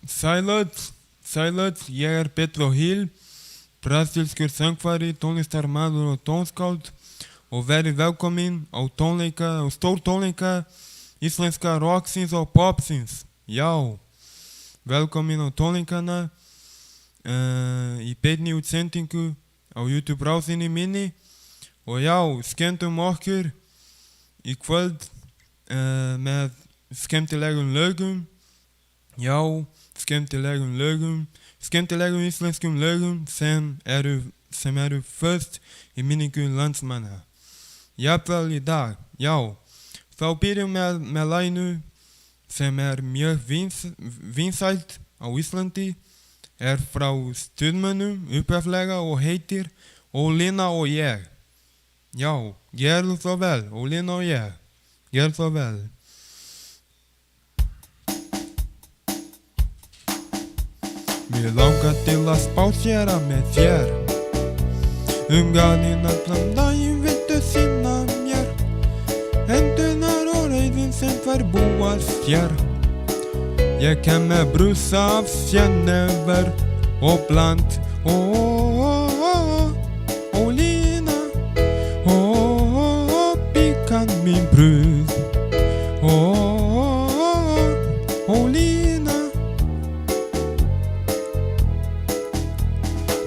Sælut, ég er Pedro Hill, brasilskur söngvari, tónlistarmaður og tónskáld og verið velkomin á stórtónleika íslenska rocksins og popsins. Já, velkomin á tónleikana í beinni útsendingu á YouTube-rásinni minni og já, skemmtum okkur í kvöld með skemmtilegum lögum. Já, skemmtilegum íslenskum lögum sem eru föst í minningu landsmanna. Jafnvel í dag, já. Þá byrjum með laginu sem er mjög vinsælt á Íslandi, er frá Stuðmönnum upphaflega og heitir Ólína og ég. Já, gerðu svo vel, Ólína og ég. Gerðu svo vel. Mér langar til að spásera með þér ganinn allan daginn viltu sýna mér hendurnar og reiðin sem verbúast hér. Ég kem með brúsa af sjennever og bland Ólína píkan mín brúð Ólína.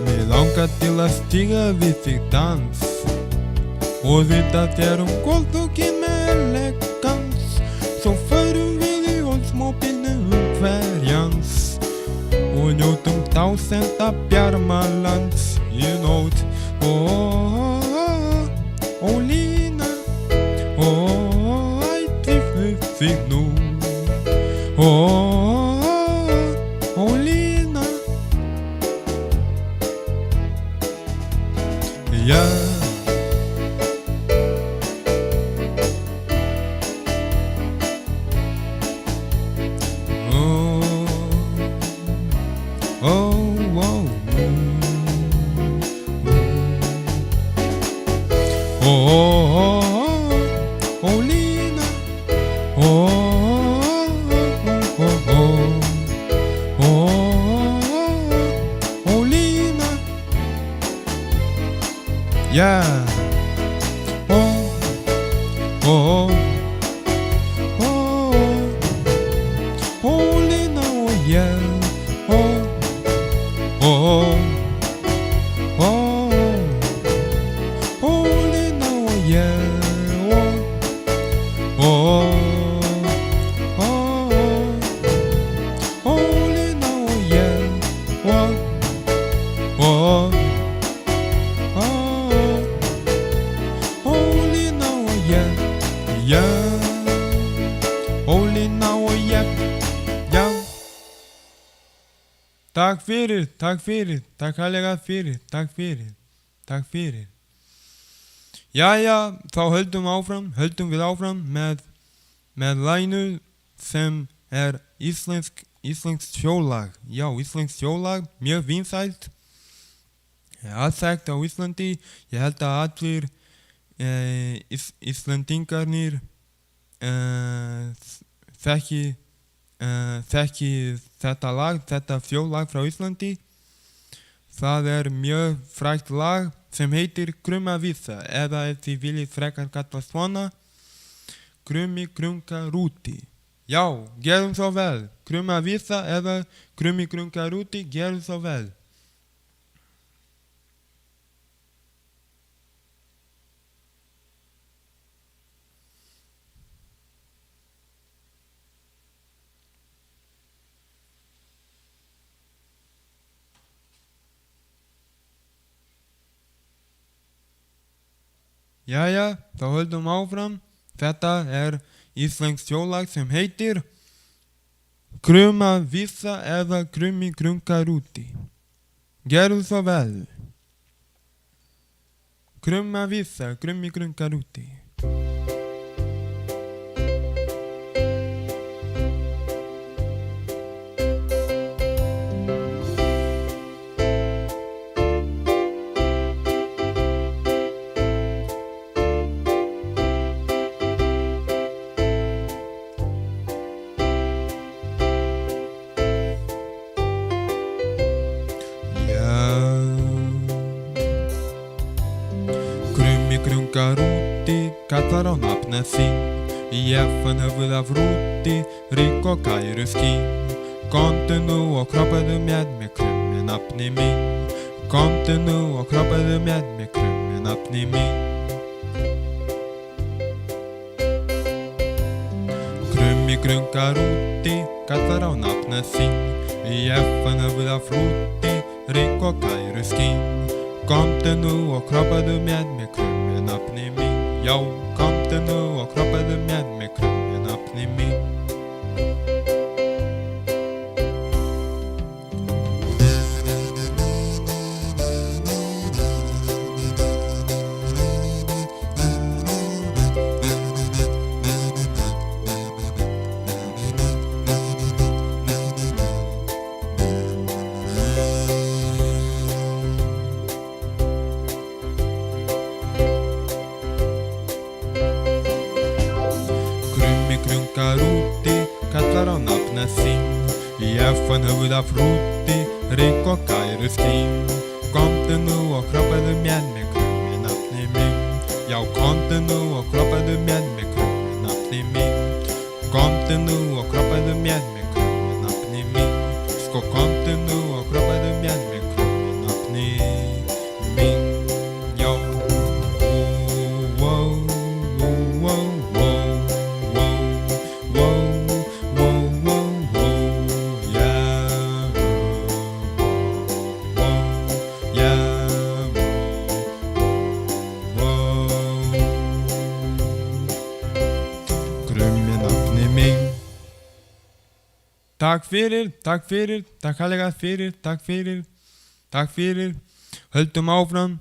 Mér langar til að stíga við þig dans og vita þér kvölduginn með elegans. Svo förum við í oldsmóbílnu hverjans og njótum þásenda bjarmalands í nótt. Ólína, ætli við þig nú. Ólína, já. Ólína, Ólína, yeah. Ólína og ég. Ólína og ég. Ólína og ég. Ólína og ég. Já. Ólína og ég. Já. Takk fyrir, takk hérlega fyrir, takk fyrir. Jæja, þá höldum við áfram með laginu sem er íslenskt þjóðlag. Já, íslenskt þjóðlag, mjög vinsælt. Alþekkt á Íslandi. Ég held að allir Íslendingarnir þekki þetta lag, þetta þjóðlag frá Íslandi. Það er mjög frægt lag sem heitir Krummavísa, eða ef þið viljið frekar kalla svona Krummi krunka rúti. Já, gerum svo vel. Krummavísa eða Krummi krunka rúti, gerum svo vel. Jæja, þá höldum áfram. Þetta er íslenskt þjóðlag sem heitir Krummavísa eða Krummi krunka rúti. Gerðu svo vel. Krummavísa, Krummi krunka rúti. Krunkar úti, kallar á nafna sín. Ég fann höfuð af rúti, rík og kæru skín. Komdu nú og kroppaðu með mig krummi nafni mín. Komdu nú og kroppaðu með mig krummi nafni mín. Krummi krunkar úti, kallar á nafna sín. Ég fann höfuð af rúti, rík og kæru skín. Komdu nú og kroppaðu með mig krummi nafni mín. Já, komdu nú og kroppaðu með mig krummi nafni mín. Krunkar úti, kallar á nafna sín. Ég fann höfuð af rúti, rík og kæru skín. Komdu nú og kroppaðu með mig krummi nafni mín. Já, komdu nú og kroppaðu með mig krummi nafni mín. Komdu nú og kroppaðu með mig krummi nafni mín. Sko komdu nú og kroppaðu með mig krummi nafni mín. Já. Takk fyrir, takk kærlega fyrir, takk fyrir, höldum áfram.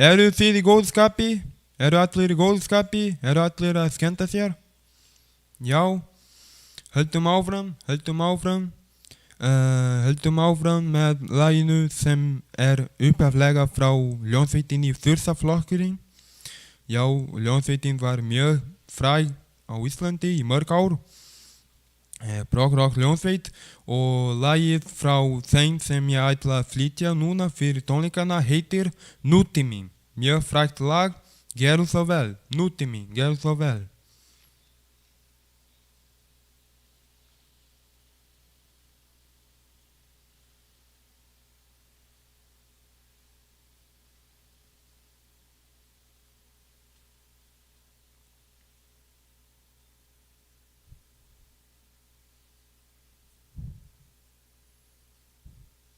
Eru þið í góðu skapi? Eru allir í góðu skapi? Eru allir að skemmta sér? Já, höldum áfram með laginu sem upphaflega frá hljómsveitinni Þursaflokkurinn. Já, hljómsveitin var mjög fræg á Íslandi í mörg ár. Prog-rock hljómsveit og lagið frá þeim sem ég ætla að flytja núna fyrir tónleikana heitir Nútíð mín. Mjög frægt lag, gerðu svo vel, Nútíð mín, gerðu svo vel.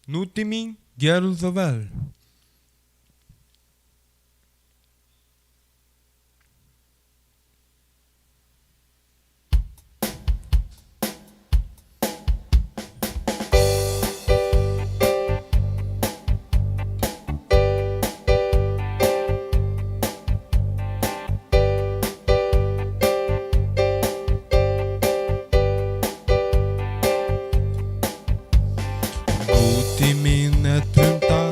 Nútíð mín, gerðu svo vel. Nútíð mín trunda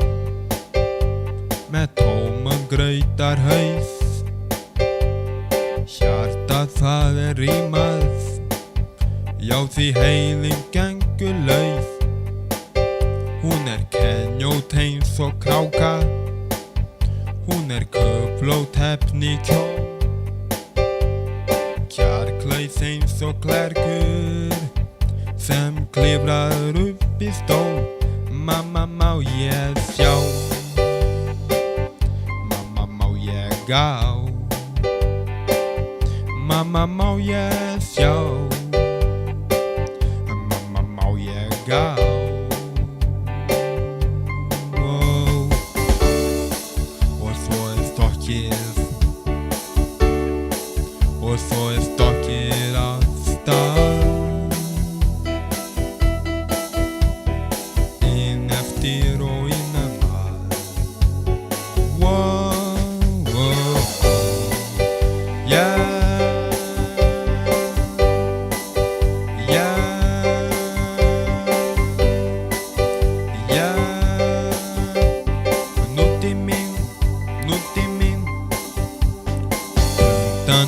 með tóman grautarhaus. Hjartað það rímað, já því heilinn gengur laus. Hún kenjótt eins og kráka, hún köflótt hefni kjól. Kjarklaus eins og klerkur sem klifrar upp í stól. Mamma má ég sjá, mamma má ég gá, mamma má ég sjá, mamma má ég gá. Og svo stokkið, og svo stokkið af stað.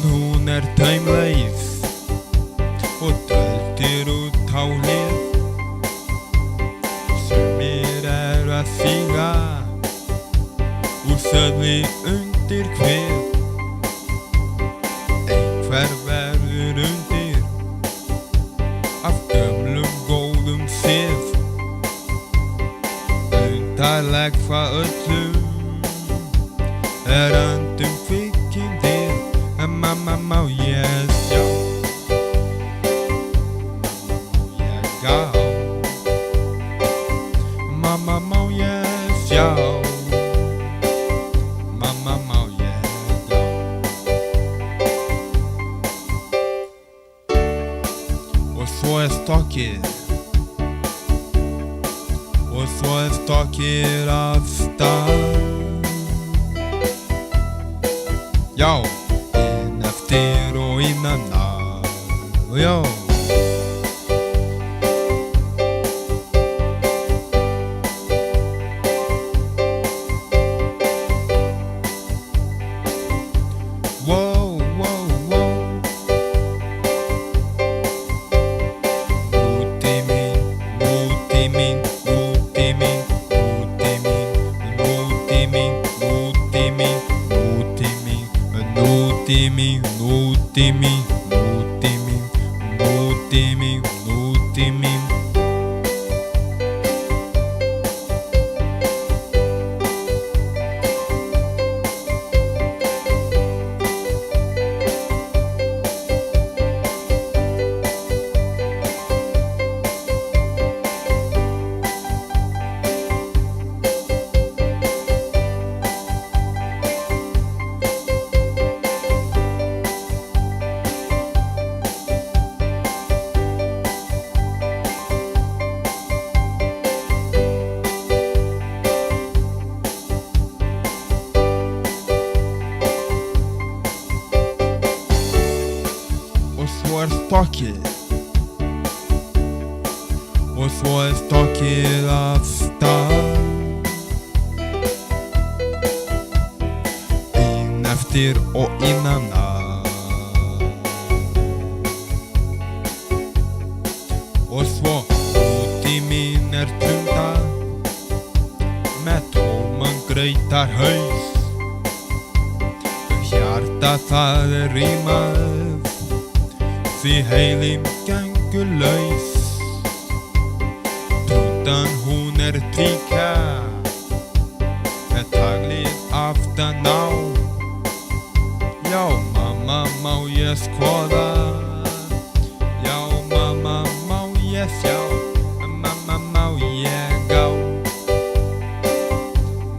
Hún taumlaus og töltir út á hlið. Sumir að síga úr söðli undir kvið. af gömlum góðum sið. Undarlegt hvað öllum öndum kvikindið. Mamma má ég sjá, mamma má ég sjá, mamma má ég gá. Og svo stokkið, og svo stokkið af stað. Já, inn eftir og innan að, já. Wow, wow, wow. Úti mín, úti mín, úti mín, úti mín, úti mín, úti mín, úti mín, úti mín, úti mín, úti mín, úti mín, úti mín. Og svo stokkið, og svo stokkið af stað. Inn eftir og innan að. Og svo úti mín tundað með tóman grautar haus. Hjarta það rímað, því heilin gengur laus. Tundan hún tvíka, með taglið aftan á. Já, mamma má ég skoða, já, mamma má ég sjá, mamma má ég gá.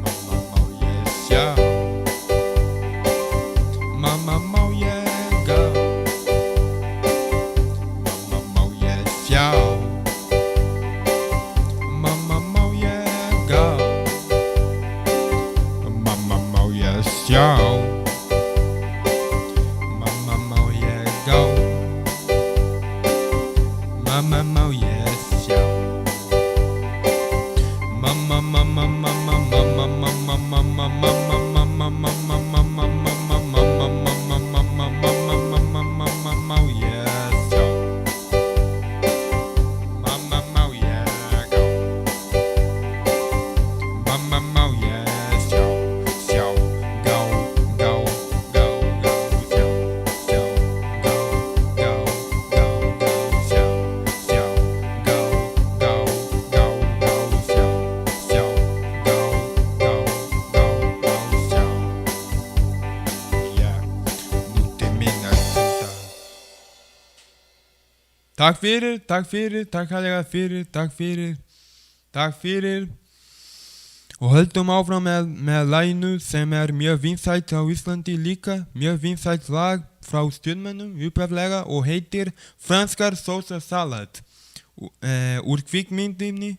Mamma má ég sjá, mamma má ég gá. Mamma má ég sjá, mamma má ég gá. Mamma má ég sjá, mamma má ég gá. Mamma má ég sjá. Mamma, mamma, mamma, mamma, mamma, mamma, mamma, mamma, mamma, mamma, mamma, mamma, mamma, mamma, mamma, mamma má ég sjá. Mamma má ég gá. Mamma má ég sjá, sjá, gá, gá, gá, gá, sjá, sjá, gá, gá, gá, gá, sjá, sjá, gá, gá, gá, gá, sjá, sjá, gá, gá, gá, gá, sjá. Já, núti mín tundað. Takk fyrir, takk herlega fyrir, takk fyrir. Og höldum áfram með laginu sem mjög vinsælt á Íslandi líka, mjög vinsælt lag frá Stjörnumönnum upphaflega og heitir Franskar sósa salat. Úr kvikmyndinni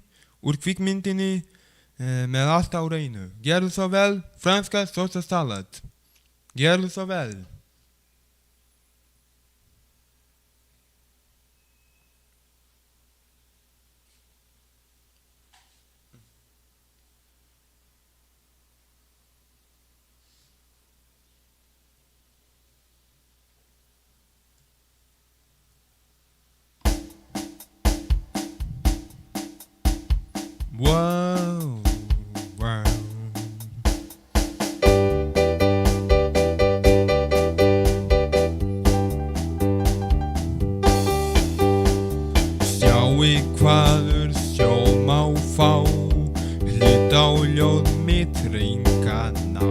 með allt á hreinu. Gerðu svo vel, Franskar sósa salat. Gerðu svo vel. Wow, wow. Sjáu hvaður sjó má fá, hlut á ljóð mitt reynga ná.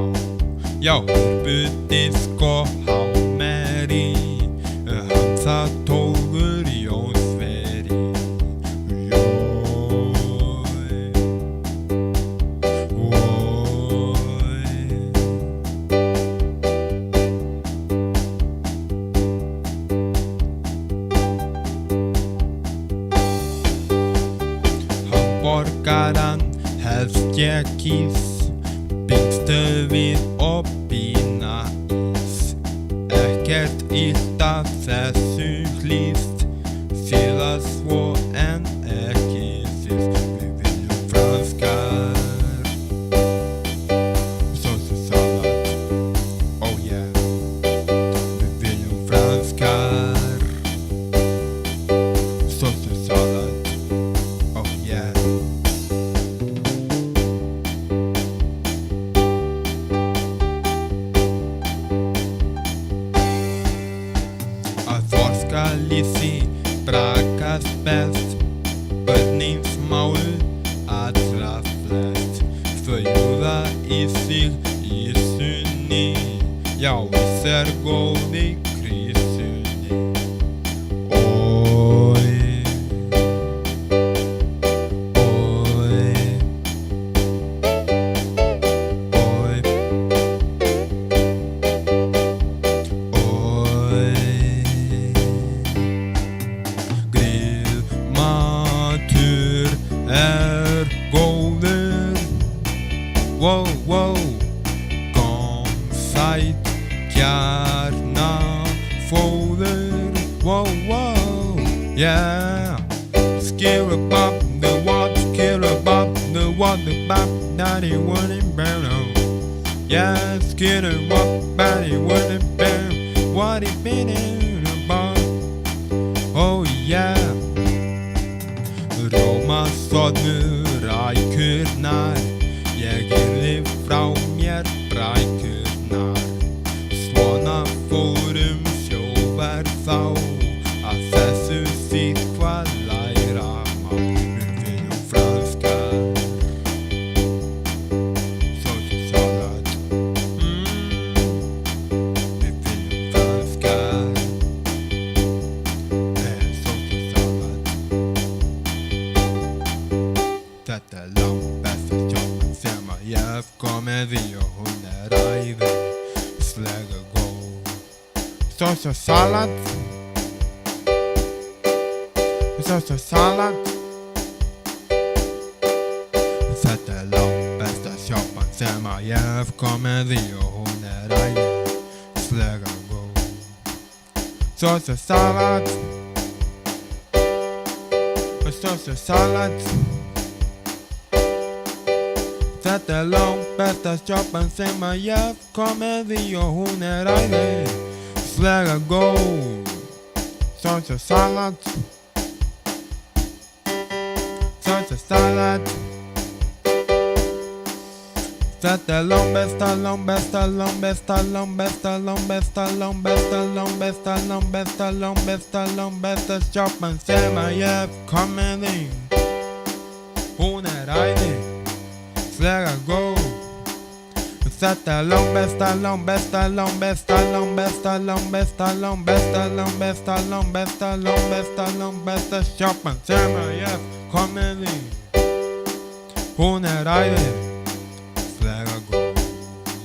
Já, buddísk og hámeri, hann það tógur Jón Sveri. Borgaran helst ég kýs, byggstu við og bína ís. Ekkert illt af þessu hlýst, síðan svo en ekki síst. Við viljum franskar sósusalat, oh yeah. Við viljum franskar sósusalat, oh yeah. Lýsi brakast best, börninsmál allra flest. Þau júða í sig í sunni, já, ís góð í krísunni. Oj, oj, oj, oj. Góður, wow, wow, gómsætt, gjarna, fóður, wow, wow, yeah. Skirabop, the what, skirabop, the what, the bop, daddy, what it burn, yeah, skirabop, daddy, what it burn, what it been in a bar, oh yeah. Rómasoðnur rækurnar, ég yrði frá mér brækurnar. Svona fórum sjóvar þá, að þessu síð hvað læra má. Við viljum franskar sósusalat, við viljum franskar sósusalat. Þetta langbesta sjoppan sem að ég hef komið í og hún æðislega góð. Sósusalat, sósusalat. Þetta langbesta sjoppan sem að ég hef komið í og hún æðislega góð. Sósusalat, sósusalat. Þetta langbesta sjoppan sem að ég hef komið í og hún æðislega góð. Sósusalat, sósusalat. Þetta langbesta, langbesta, langbesta, langbesta, langbesta, langbesta, langbesta, langbesta, langbesta, langbesta sjoppan sem að ég hef komið í. Hún æðislega góð. Þetta langbesta, langbesta, langbesta, langbesta, langbesta, langbesta, langbesta, langbesta, langbesta, langbesta sjoppan sem að ég hef komið í. Hún æðislega góð.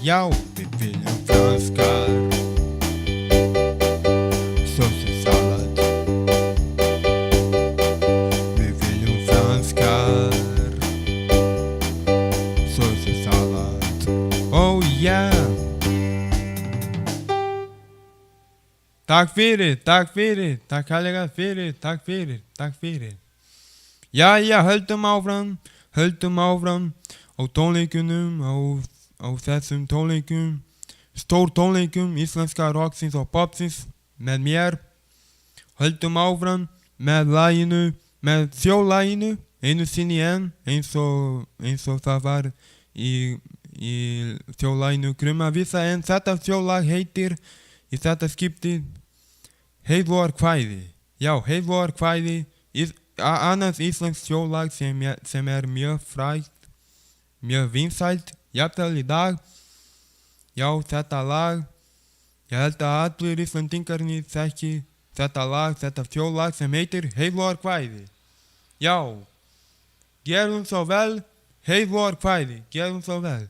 Já, við viljum franskar sósusalat. Við viljum franskar sósusalat, oh yeah. Takk fyrir, takk fyrir, takk herlega fyrir, takk fyrir, takk fyrir. Jæja, höldum áfram á tónleikunum, á þessum tónleikum, stór tónleikum íslenska rocksins og popsins með mér. Höldum áfram með laginu, með þjóðlaginu, einu sinni enn, eins og það var í þjóðlaginu Krummavísa, en þetta þjóðlag heitir í þetta skiptið Heiðarkvæði. Já, Heiðarkvæði annars íslenskt þjóðlag sem mjög frægt, mjög vinsælt, jafnvel í dag. Já, þetta lag, ég held að allir Íslendingarnir þekki þetta lag, þetta þjóðlag sem heitir Heilúðarkvæði. Já, gerum svo vel, Heilúðarkvæði, gerum svo vel.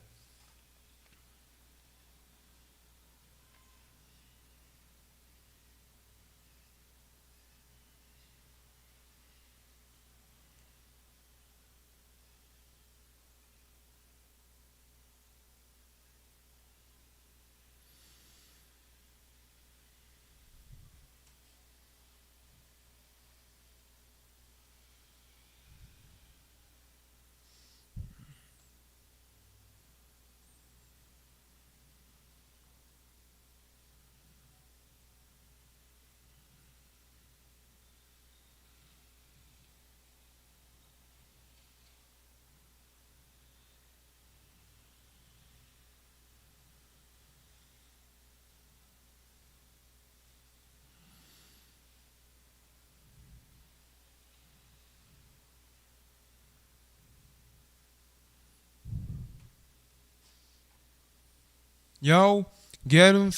Já, gerum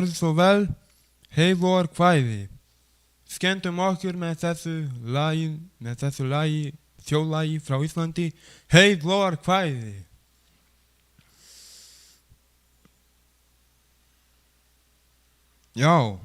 svo vel, Heilúðarkvæði. Skemmtum okkur með þessu lagi, þjóðlagi frá Íslandi, Heilúðarkvæði. Já.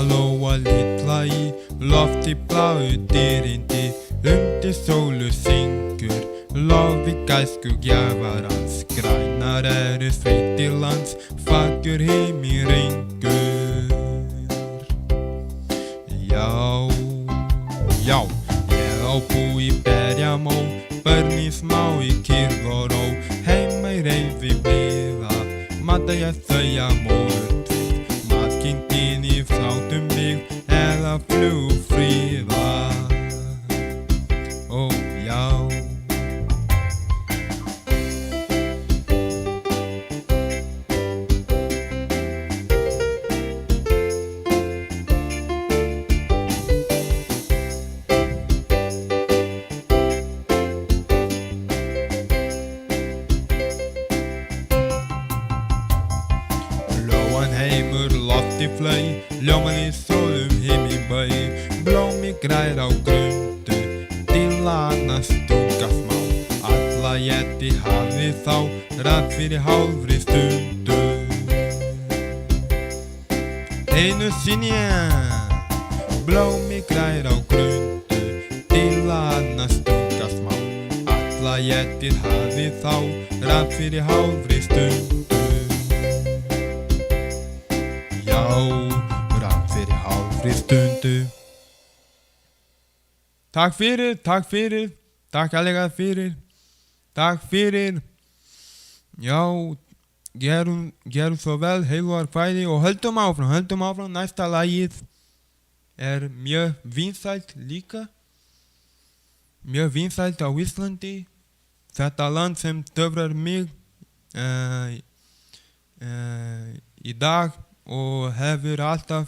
Lóa litla í lofti bláu dyrindi, undir sólu syngur, lofi gæsku gjafarans, grænar sveitir lands, fagur heiminn ringur. Já, ég á bú í Berjamó, börni smá í Kyrroró, heima í Reyfi bliða, mata ég þau mótvið, matkindin í flátum mig, eða flugfríða. Ó, já. Heimur lofti flöy, ljómaði sólum himinbæ, blómi grær á grundu, til annars dunga smá, alla éti hafi þá, rætt fyrir hálfri stundu. Einu sinni blómi grær á grundu, til annars dunga smá, alla éti hafi þá, rætt fyrir hálfri stundu. Rann fyrir hálfri stundu. Takk fyrir, takk allega fyrir, takk fyrir. Já, gerum svo vel, Heilúðarkvæði og höldum áfram, næsta lagið mjög vinsælt líka, mjög vinsælt á Íslandi, þetta land sem töfrar mig í dag. Og hefur alltaf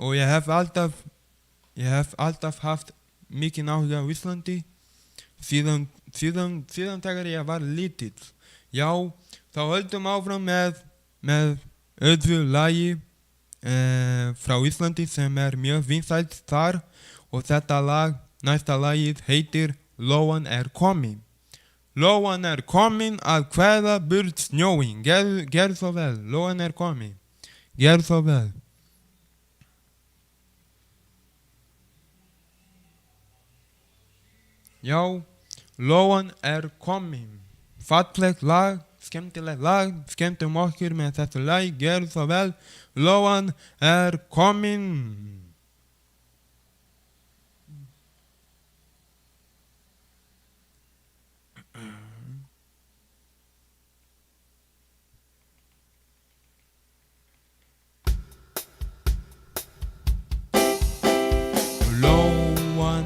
og ég hef alltaf haft mikinn áhuga á Íslandi síðan þegar ég var lítill. Já, þá höldum áfram með öðru lagi frá Íslandi sem mjög vinsælt þar og þetta lag, næsta lagið heitir Lóan komin. Lóan komin að kveða burt snjóinn. Gerðu svo vel, lóan komin. Gerðu svo vel. Já, lóan komin. Fallegt lag. skemmtilegt lag, skemmtum okkur með þetta lag, gerðu svo vel, lóan komin. Lóan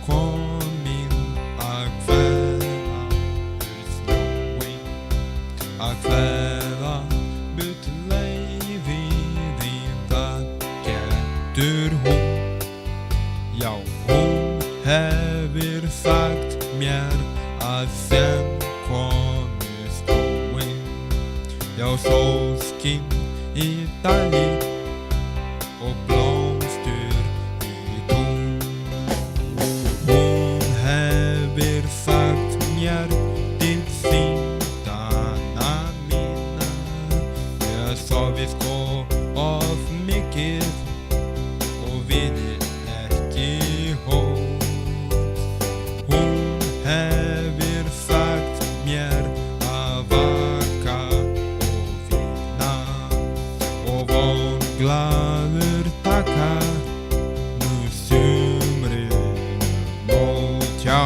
komin að kveða snjóinn, að kveða leiðið í það getur hún. Já, hún hefur sagt mér að sem komi skóinn. Já, sól skín í dali og blómstur í tún. Hún hefur sagt mér til síndana mína. Ég sofi sko of mikið og vinir ekki hót. Hún hefur sagt mér að vaka og vinna og von glaður taka nú sumrinu mót. Já.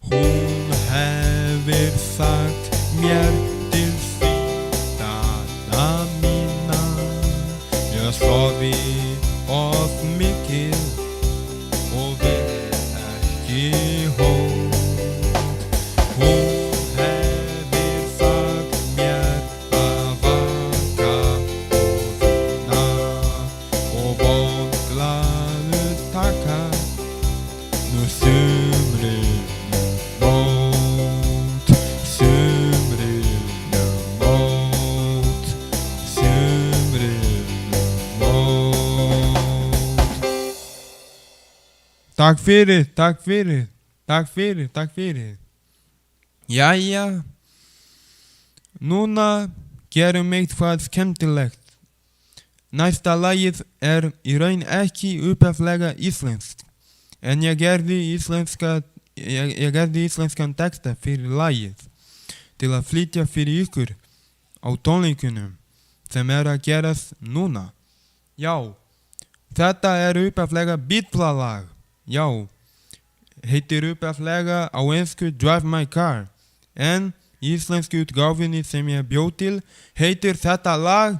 Hún hefur sagt mér til síndana mína. Ég sofi of mikið og vinir ekki hót. Hún hefur sagt mér að vaka og vinna og von glaður taka nú sumrinu mót, sumrinu mót, sumrinu mót. Takk fyrir, takk fyrir, takk fyrir, takk fyrir. Jæja, núna gerum eitthvað skemmtilegt. Næsta lagið í raun ekki upphaflega íslenskt, en ég gerði íslenskan texta fyrir lagið til að flytja fyrir ykkur á tónleikunum sem að gerast núna. Já, þetta upphaflega Beatles-lag. Já, heitir upphaflega á ensku Drive My Car, en íslensku útgáfunni sem ég bjó til heitir þetta lag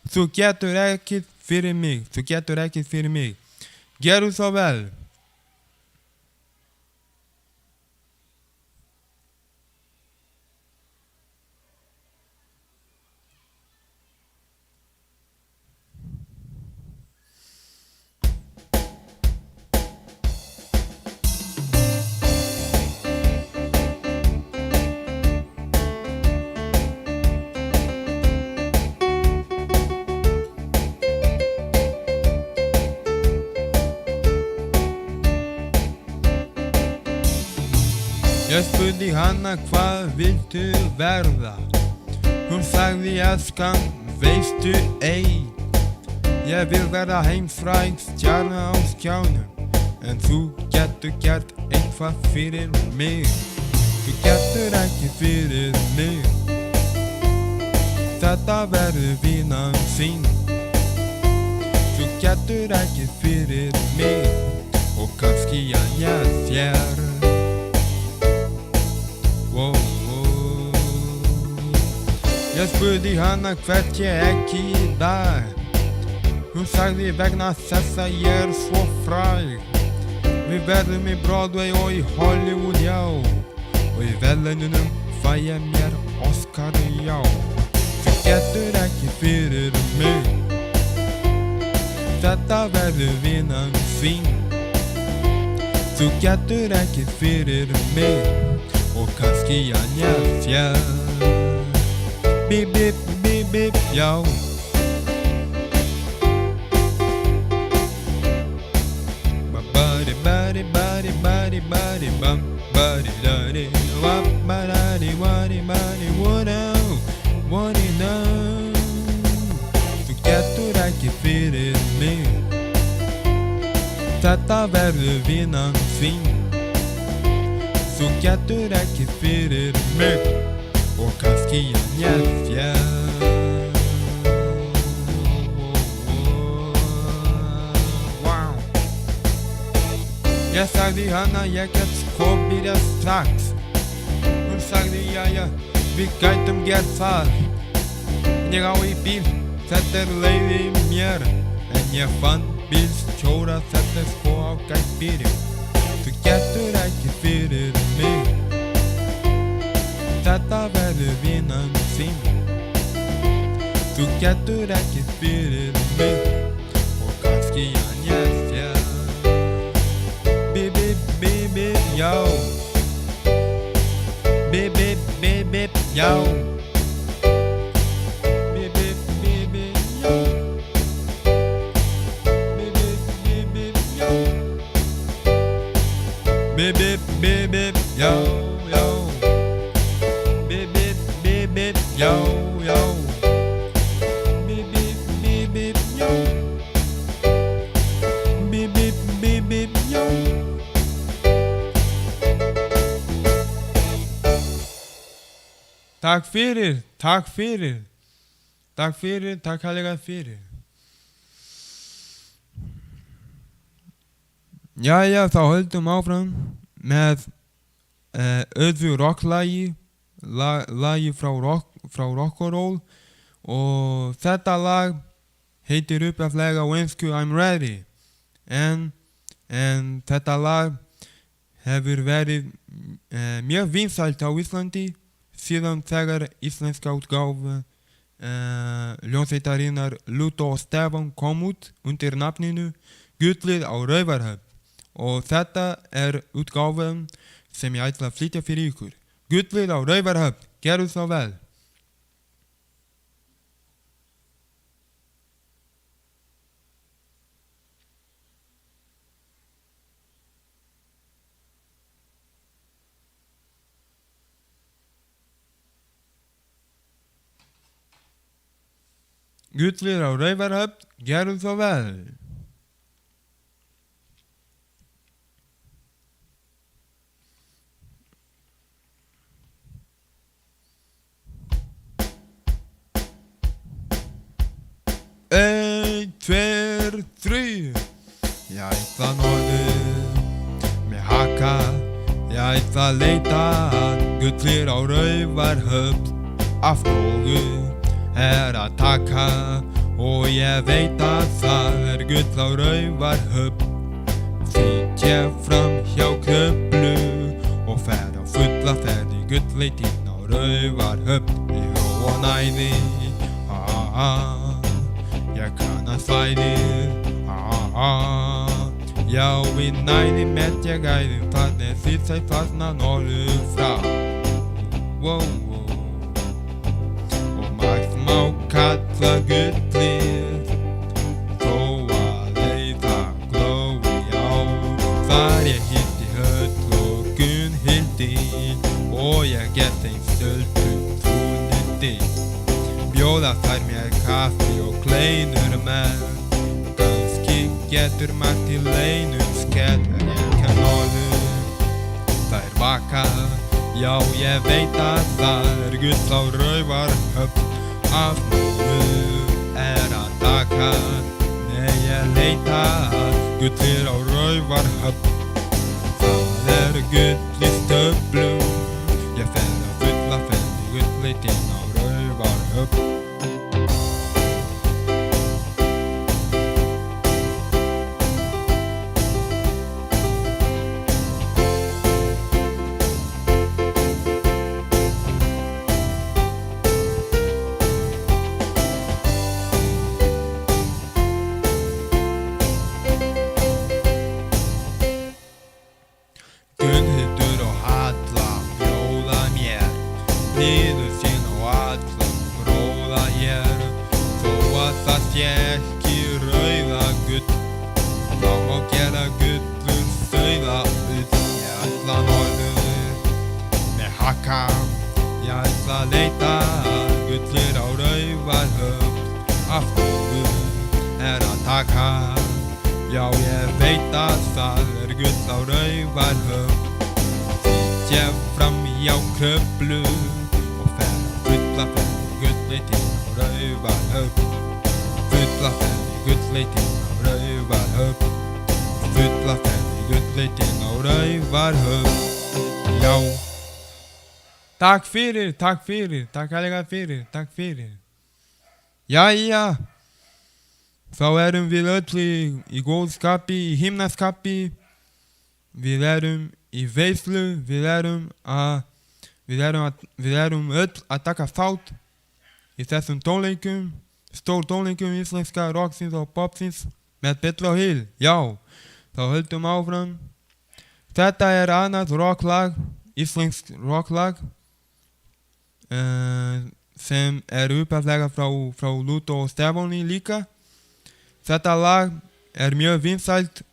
Þú getur ekkert fyrir mig, þú getur ekkert fyrir mig. Gerðu svo vel. Ég spurði hana hvað viltu verða. Hún sagði elskan, veistu ei. Ég vil verða heimsfræg stjarna á skjánum, en þú getur gert eitthvað fyrir mig. Þú getur ekki fyrir mig. Þetta verður vinnan þín. Þú getur ekki fyrir mig, og kannski ég þér. Ég spurði hana hvert ég ekki í dag. Hún sagði vegna þess að ég svo fræg. Við verðum í Broadway og í Hollywood, já. Og í verðlaununum fæ ég mér Oscar, já. Þú getur ekki fyrir mig. Þetta verður vinnan þín. Þú getur ekki fyrir mig og kannski að njafja. Bip, bip, bip, bip, já. Bari, bari, bari, bari, bari, bam, bari, dari, wap, barari, wari, bari, wari, now. Þú getur ekki fyrir mig. Þetta verður vinnan þín. Þú getur ekki fyrir mig og kannski að njafja. Ég sagði hana ég get sko byrjað strax. Hún sagði jæja, við gætum gert það. Ég á í bíl, þetta leið í mér. En ég fann bílstjóra, þetta sko ágætt byrjun. Þú getur ekki fyrir mig. Þetta verður vinnan þín. Þú getur ekki fyrir mig og kannski að njafja. Bip, bip, bip, bip, já. Bip, bip, bip, bip, já. Bip, bip, bip, bip, já. Bip, bip, bip, bip, já. Bip, bip, bip, bip, já, já. Bip, bip, bip, bip, já, já. Bip, bip, bip, bip, já. Bip, bip, bip, bip, já. Takk fyrir, takk fyrir. Takk fyrir, takk herlega fyrir. Jæja, þá höldum áfram með öðru rocklagi, lagi frá Rock'n'Roll, og þetta lag heitir upphaflega á ensku I'm Ready, en þetta lag hefur verið mjög vinsælt á Íslandi síðan þegar íslenska útgáfa hljómsveitarinnar Lúdó og Stefán kom út undir nafninu Gullið á Raufarhöfn, og þetta útgáfan sem ég ætla að flytja fyrir ykkur. Gullið á Raufarhöfn, gerðu svo vel. Gullið á Raufarhöfn, gerðu svo vel. Ein, tveir, þrír. Ég ætla norður með haka. Ég ætla að leita að gullið á Raufarhöfn. Af nógu að taka, og ég veit að það gull á Raufarhöfn. Þýtt ég fram hjá Kröflu og fer á fulla ferð í gullleitin á Raufarhöfn. Í ró og næði, ég kann að svæði, já í næði met ég æðum, þannig sitt sig þarna norður frá. Wow. Má kalla gullið, þó að eyða glói á. Þar ég hitti Höll og Gunnhildi, og ég get þeim stöldur trúnindi. Bjóða þær mér kaffi og kleinur með. Kannski getur margt til einum skell, en ég kann orður. Þær vaka, já ég veit að það gull á Raufarhöfn. Af nógu að taka, nei ég leita að gullið á Raufarhöfn. Það gull í stöflum, ég fer á fulla ferð í gullleitin á Raufarhöfn. niður sín og allan gróða hér. Þó að það sé ekki rauða gull, þá má gera gullur þauða ull. Ég ætla norður með haka, ég ætla að leita gullir á Raufarhöfn. Aftur að taka, já ég veit að það gull á Raufarhöfn. Ég fram hjá Kröflu og fer fulla ferð gullleitin á Raufarhöfn. Fulla ferð gullleitin á Raufarhöfn. Fulla ferð gullleitin á Raufarhöfn. Já. Takk fyrir, takk allega fyrir, takk fyrir. Jæja. Þá erum við öll í góðskapi, í himnaskapi. Við erum í veislu, við erum öll að taka þátt í þessum tónleikum, stór tónleikum íslenska rocksins og popsins með Petro Hill. Já, þá höldum áfram. Þetta annað rocklag, íslenskt rocklag, sem upphaflega frá Lútó og Stefáni líka. Þetta lag mjög vinsælt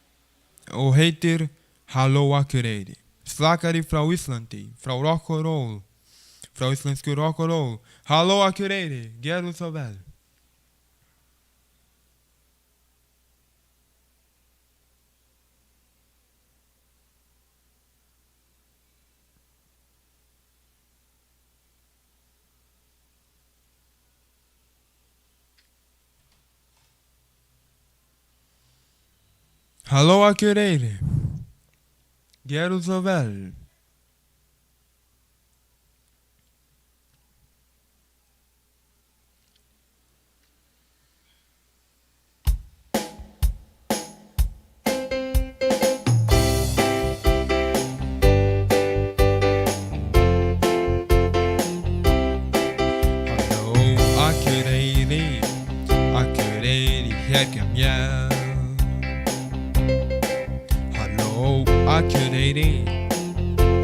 og heitir Halló Akureyri. Slagari frá Íslandi, frá rock og roll, frá íslensku rock og roll. Halló Akureyri, gerðu svo vel. Halló Akureyri, gerðu svo vel. Halló Akureyri, Akureyri, hér kem ég. Akureyri,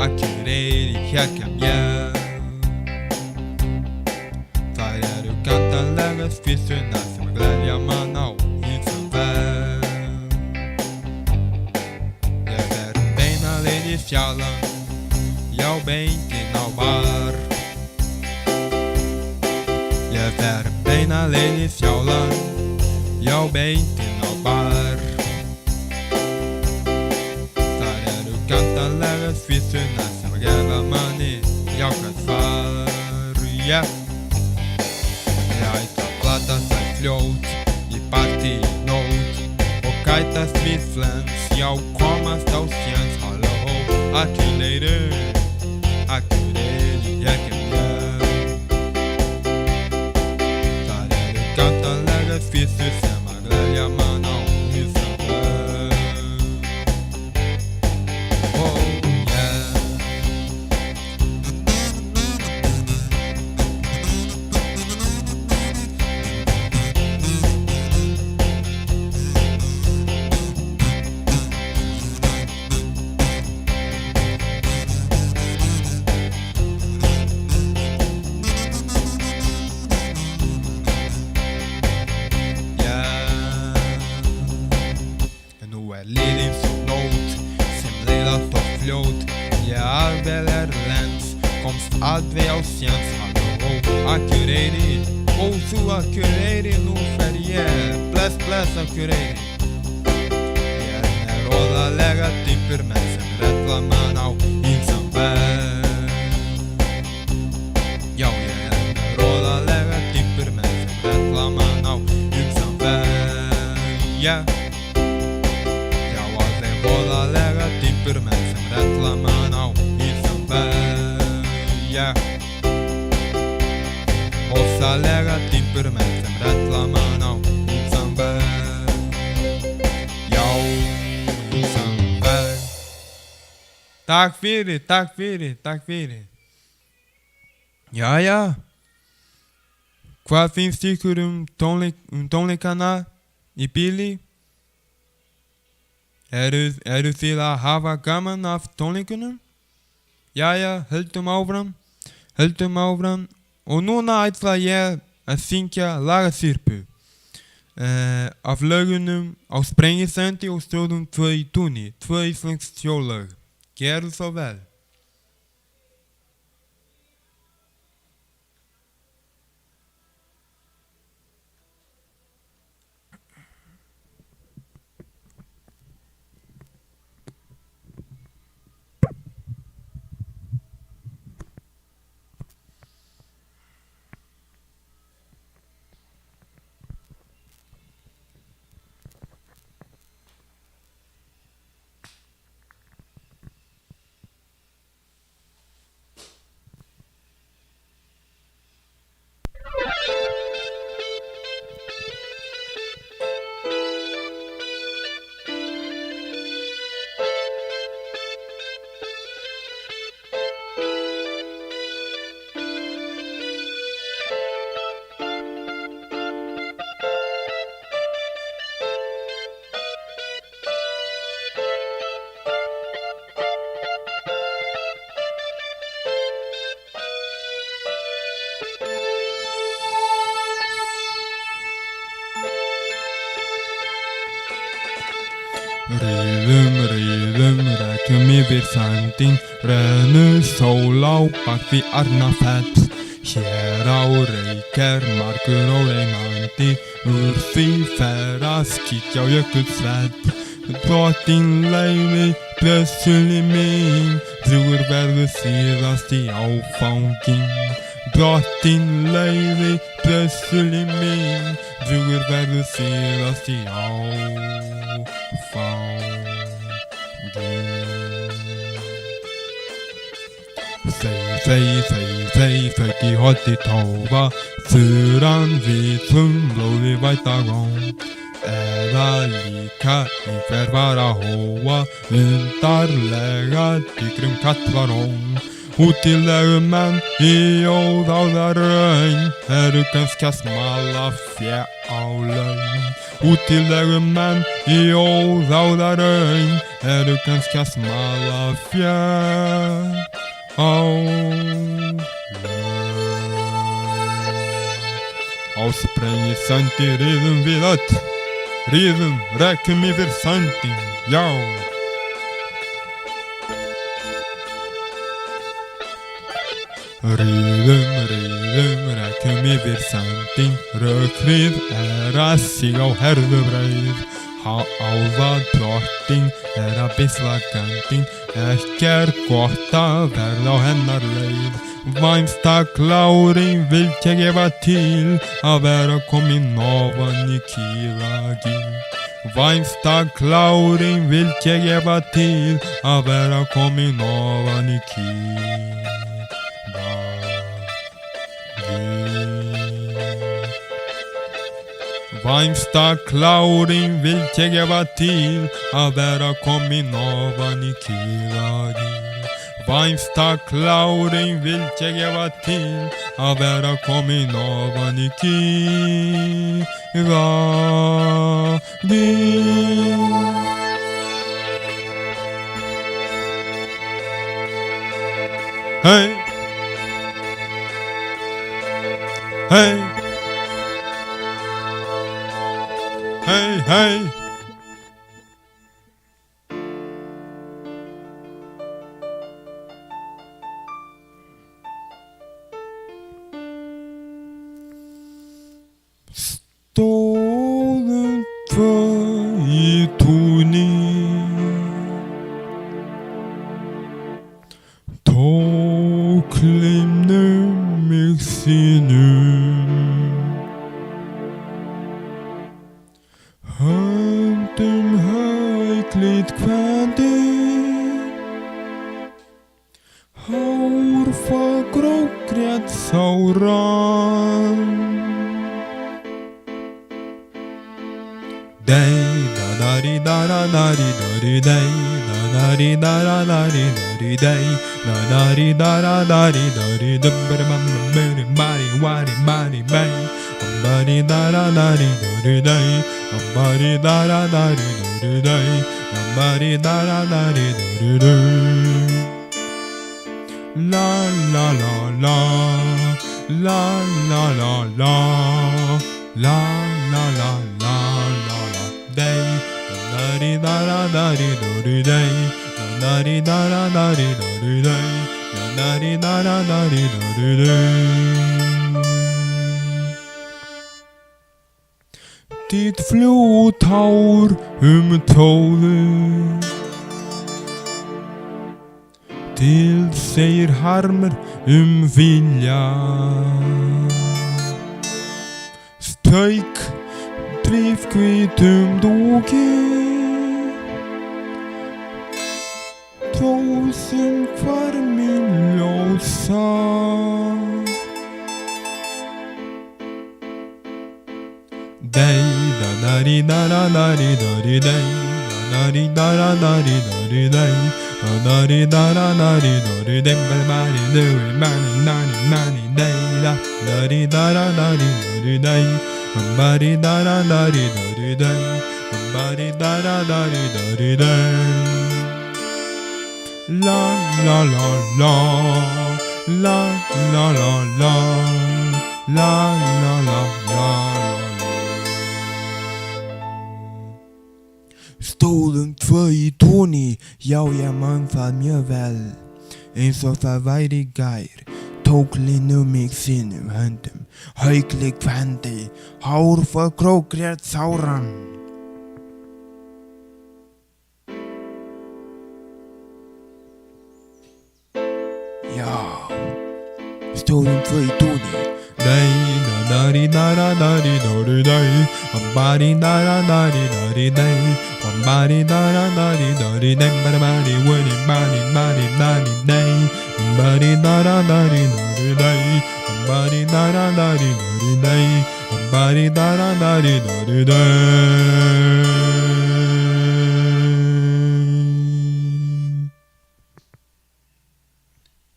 Akureyri, hér kem ég. Það gantanlega skvísurnar sem gleðja mann á ýmsum veg. Ég beina leið í Sjáland, já beint inn á bar. Ég beina leið í Sjáland, já beint inn á bar. Gantanlega skvísurnar sem gefa manni jákvætt svar, yeah. Ég ætla að plata þær fljót í partí í nótt og gætast við flens, já komast á séns. Halló Akureyri, Akureyri, hér kem ég. Það gantanlega skvísur sem gleðja mann á ýmsum veg. Liðin svo nót sem leiðast of fljót. Ég alveg lens, komst aldrei á séns. Halló Akureyri, ó þú Akureyri, nú fer ég. Bless, bless Akureyri. Ég með róðalega týpur menn sem rella mann á ýmsum veg. Já, ég með róðalega týpur menn sem rella mann á ýmsum veg, yeah. Voðalega týpur menn sem rella mann á ýmsum veg, yeah. Ósalega týpur menn sem rella mann á ýmsum veg, já, ýmsum veg. Takk fyrir, takk fyrir, takk fyrir. Jæja. Hvað finnst ykkur tónleikana í bili? Eru þið að hafa gaman af tónleikunum? Jæja, höldum áfram. höldum áfram og núna ætla ég að syngja lagasyrpu af lögunum á Sprengisandi og Stöðum 2 í Túni, 2 íslensk þjóðlög. Gerðu svo vel. Riðum, rekum yfir sandinn, rennur sól á bak við Arnarfell. Hér á Reyk margur og reynandi, úr því fer að kíkja á Jökulsfell. Drottinn leyfi, blessunin minn, drjúgur verður síðasti áfanginn. Drottinn leyfi, blessunin minn, drjúgur verður síðasti áfanginn. Þau í holti tófa, þurran vitum blóði væta róm. Eða líka einhver var að hóa, undarlega digrum katlaróm. Útilegu menn í ódáðaraun, eru kannski að smala fjö á laun. Útilegu menn í ódáðaraun, eru kannski að smala fjö á laun. Á Sprengisandi riðum við öll, riðum, rekum yfir sandinn, já. Riðum, rekum yfir sandinn, rökrið að síga á herðubreið. Álfa drottinn að beisla gandinn, ekki gott að verða á hennar leið. Vænsta klárin vill ég gefa til, að vera komin ofan í kílaginn. Vænsta klárin vill ég gefa til, að vera komin ofan í kílaginn. Vænsta klárin vill ég gefa til, að vera komin ofan í kílaginn. Vænsta klárin vill ég gefa til, að vera komin ofan í kílaginn. Hey, hey, hey, hey. Stöðum 2 í Túni, tók limnum mig sínum. Höndum hæglít kvendi, hár fagur og grét sáran. Day da da di da da da di da di day, da da di da da da di da di day, da da di da da da di da di da ba da bum bum body wadi body bay, body da da da di da di day, body da da da di da di day, body da da da di da di day. La la la la la la la la la la la la la la day da di da da da di do di day da di da da da di do di day da di da da da di do di day. Ditt flodtår tålet til segir harmur vilja Strauk drifhvítum dúki Tósum hvarmin ljósa Day da da di da da da di da di day da di da da da di da di day da di da da da di da di day ba di do mani nani mani day da di da da da di da di day ba di da da da di da di day ba di da da da di da di day la la la la la la la la la la la la Stóðum tvö í túni, já ég man það mjög vel eins og það væri í gær tók Linnu mig sínum höndum haugli kvendi, hár for krókrétt sáran Já, stóðum tvö í túni Day da da di da da da di do di day ba di da da da di da di day ba di da da da di da di day ba di wo di ba di da di day ba di da da da di da di day ba di da da da di da di day ba di da da da di da di day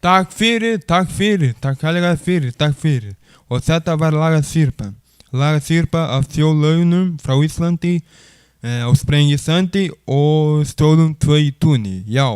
Takk fyrir, takk kærlega fyrir, takk fyrir. Og þetta var lagað Syrpa af þjóðlögunum frá Íslandi á Sprengisandi og stóðum tvö í túni, já.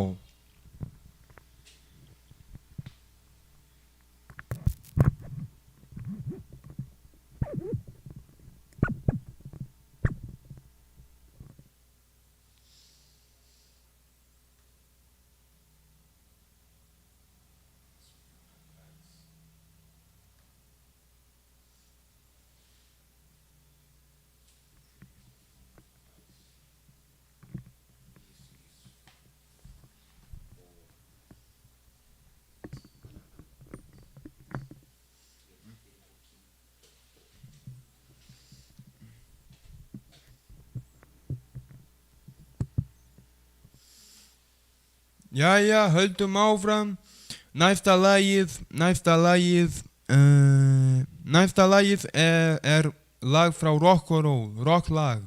Jæja, höldum áfram. Næsta lagið er lag frá rocklag.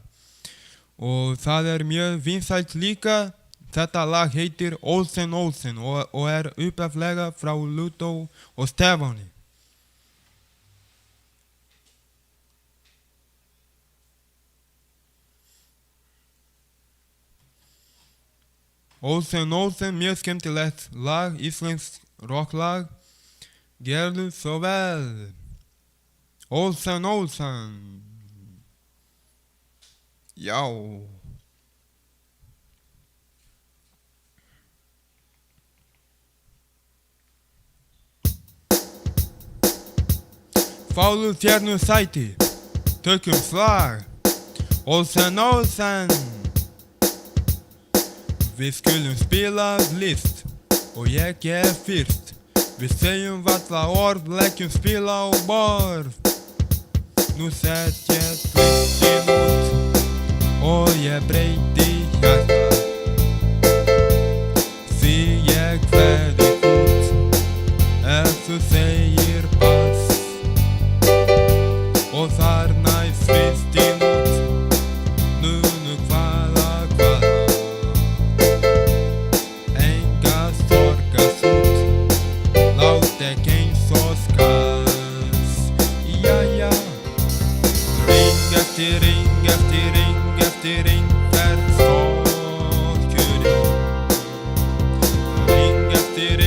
Og það er mjög vinsælt líka. Þetta lag heitir Olsen Olsen og er upphaflega frá Lúdó og Stefáni. Olsen Olsen, mjög skemmtilegt lag, íslenskt rocklag. Gerðu svo vel. Olsen Olsen. Já. Fáðu þér nú sæti. Tökum slag. Olsen Olsen. Við skulum spila list og ég fyrst. Við segjum varla orð, leggjum spila á borð. Nú set ég tvistin út og ég breyti hjarta. Því ég kveð þig út ef þú segir pass. Og þar næst tvistin út, nú hvaða. Ring eftir ring fer storkurinn. Ring eftir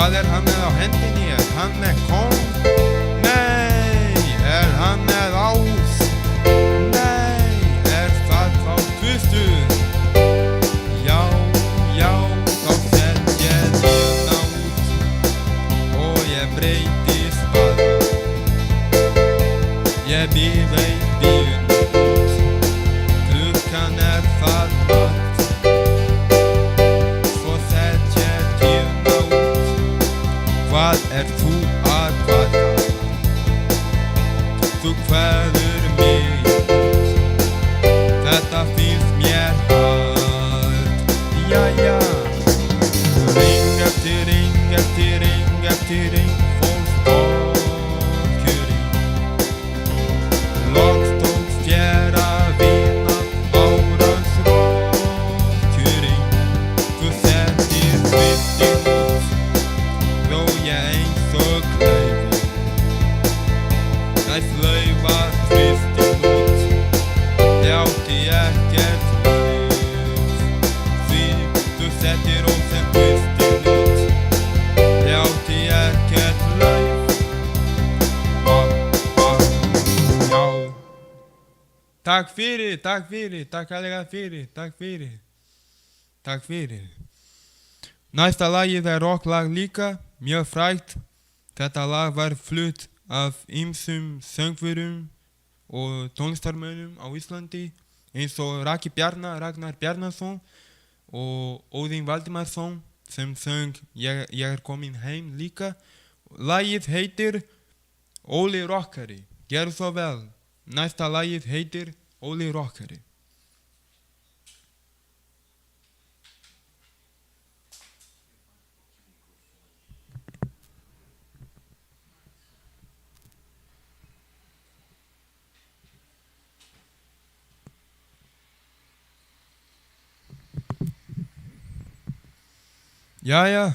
Hvað er hann með á hendinni? Er hann með kóng? Nei, er hann með ás? Nei, er það þá tvistur? Já, já, þá set ég lína út og ég breytist bara. Ég býð ein bíl út, klukkan er það margt. Svo set ég lína út, hvað er þú að kvarta? Þú kveður mig út, þetta finnst mér hart. Jæja, ring eftir ring eftir ring eftir ring fór storkurinn. Loks tókst þér að vinna árásrokkurinn. Þú settir tvistin út, þó ég eins og klaufi. Næst laufa tvistin út, ég átti ekkert lauf. Því þú settir ósinn tvistin út, ég átti ekkert lauf. Já. Takk fyrir, takk kærlega fyrir, takk fyrir. Næsta lagið er rocklag líka, mjög frægt. Þetta lag var flutt af ýmsum söngvurum og tónlistarmönnum á Íslandi, eins og Ragnar Bjarnason og Óðinn Valdimarsson sem söng Ég er komin heim líka. Lagið heitir Óli Rokkari. Gerðu svo vel. Næsta lagið heitir Óli Rokkari. Jæja,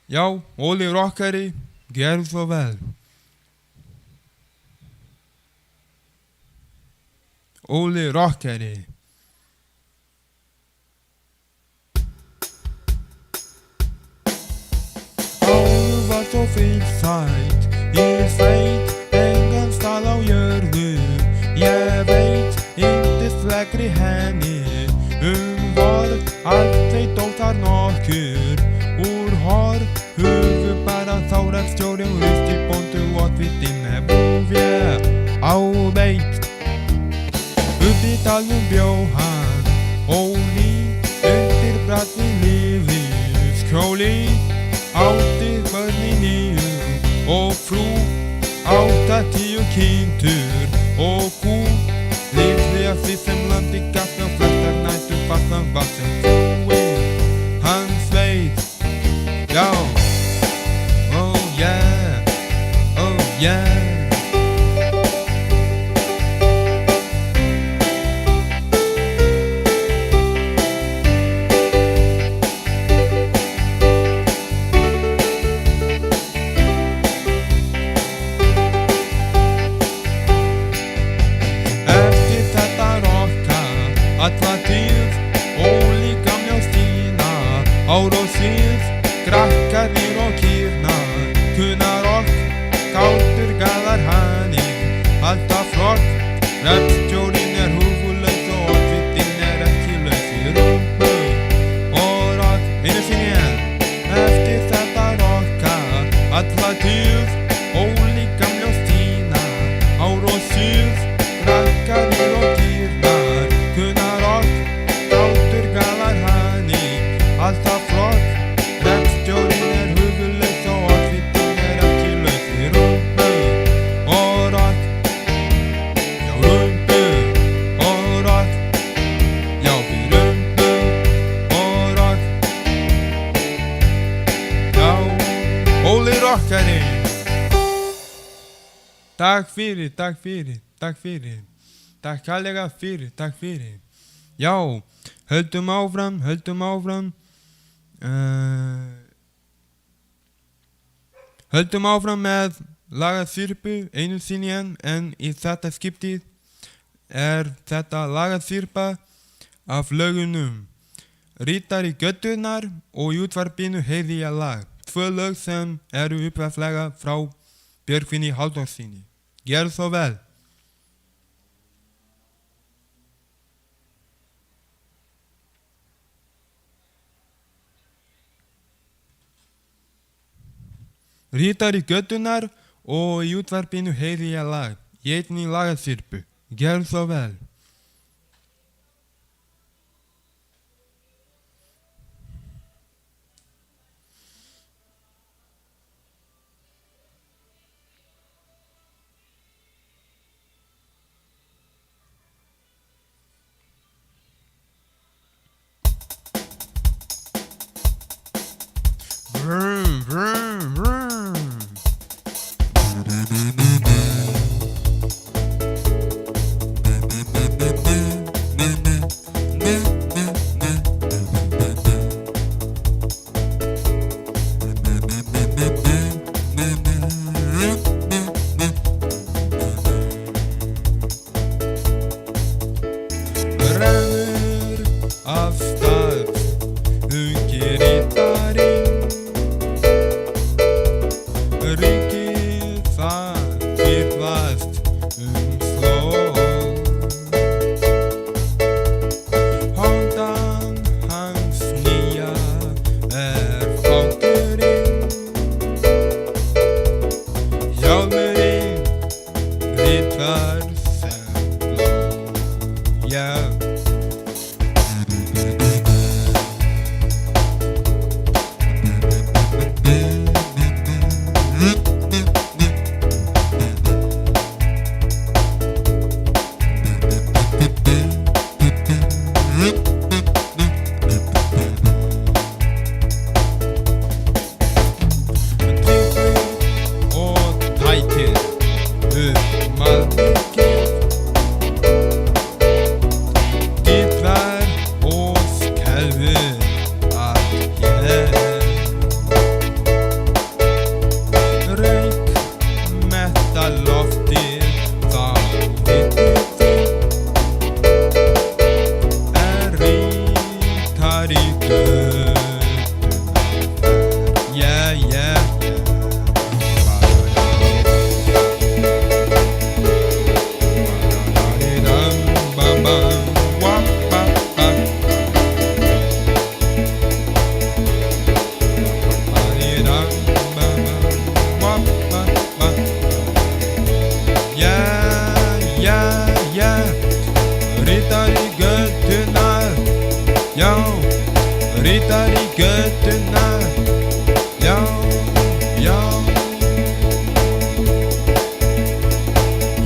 já, Óli Rokkari, gerðu svo vel. Óli Rokkari. Áður var svo friðsælt í sveit, engan stað á jörðu. Ég veit, yndislegri henni vorð, aldrei dó þar nokkur úr horf. Höfu bara þárakstjóri og risti bóndu og oddviti með búfé á veit. Uppi dalnum bjó hann, Óli, undir bragði lífskjóli. Átti börn í 9 og frú, 80 kindur og kú. Lifði af því sem landi gaf og flestar nætur fastan var sem frúin hans veit. Já, oh yeah, oh yeah. Alla tíð, Óli gamli og Stína, ár og síð, krakkarnir og kýrnar, kunna rock, kátur galar hanni, alltaf flott. Rappstjórinn er húfulaus og oddvitinn er ekki laus í rúmbu og rock. Einu sinni enn, eftir þetta rocka, alla tíð, Óli gamli og Stína, ár og síð, krakkarnir og kýrnar, kunna rock, kátur galar hanni, alltaf flott. Rappstjórinn er húfulaus og oddvitinn er ekki laus í rúmbu og rock. Já, rúmbu og rock. Já, við rúmbu og rock. Já, Óli Rokkari. Takk fyrir. Takk kærlega fyrir, takk fyrir. Já, höldum áfram. Höldum áfram með lagasyrpu einu sinni en í þetta skiptið er þetta lagasyrpa af lögunum Ritari götturnar og í útvarpinu heyrði ég lag tvö lög sem eru uppræðslega frá Björgvini Halldórssyni. Gjörðu svo vel. Ritari göttunar og í útvarpinu heyri ég lag, í einni lagasyrpu. Gjörðu svo vel. Vroom, vroom, vroom. Rennur af stað, ungi ritarinn. Rykið það fyrrvast slóð. Handan hans nýja fáturinn. Hjálmurinn ritar sem blóð. Yeah. Ritari göttunar, já, ritari göttunar, já, já,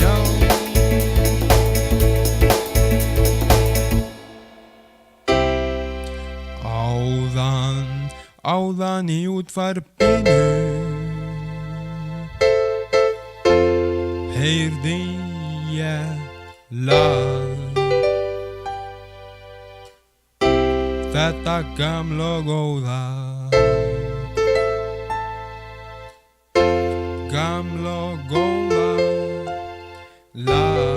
já. Áðan í útvarpinu heyrði ég lag. Þetta gamla góða, gamla góða lag.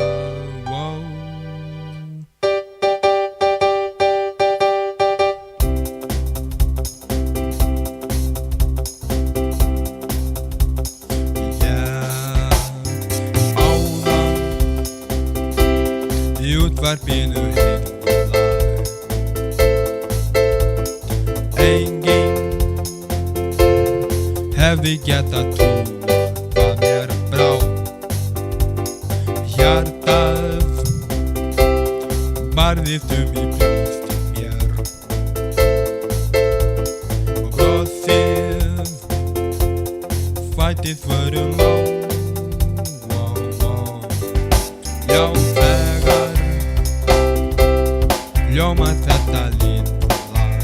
Í útvarpinu heyrði lag. Enginn hefði getað trúað hvað mér brá. Hjartað barðist í brjósti mér og brosið fættist förum á. Já, þegar hljómar þetta litla lag,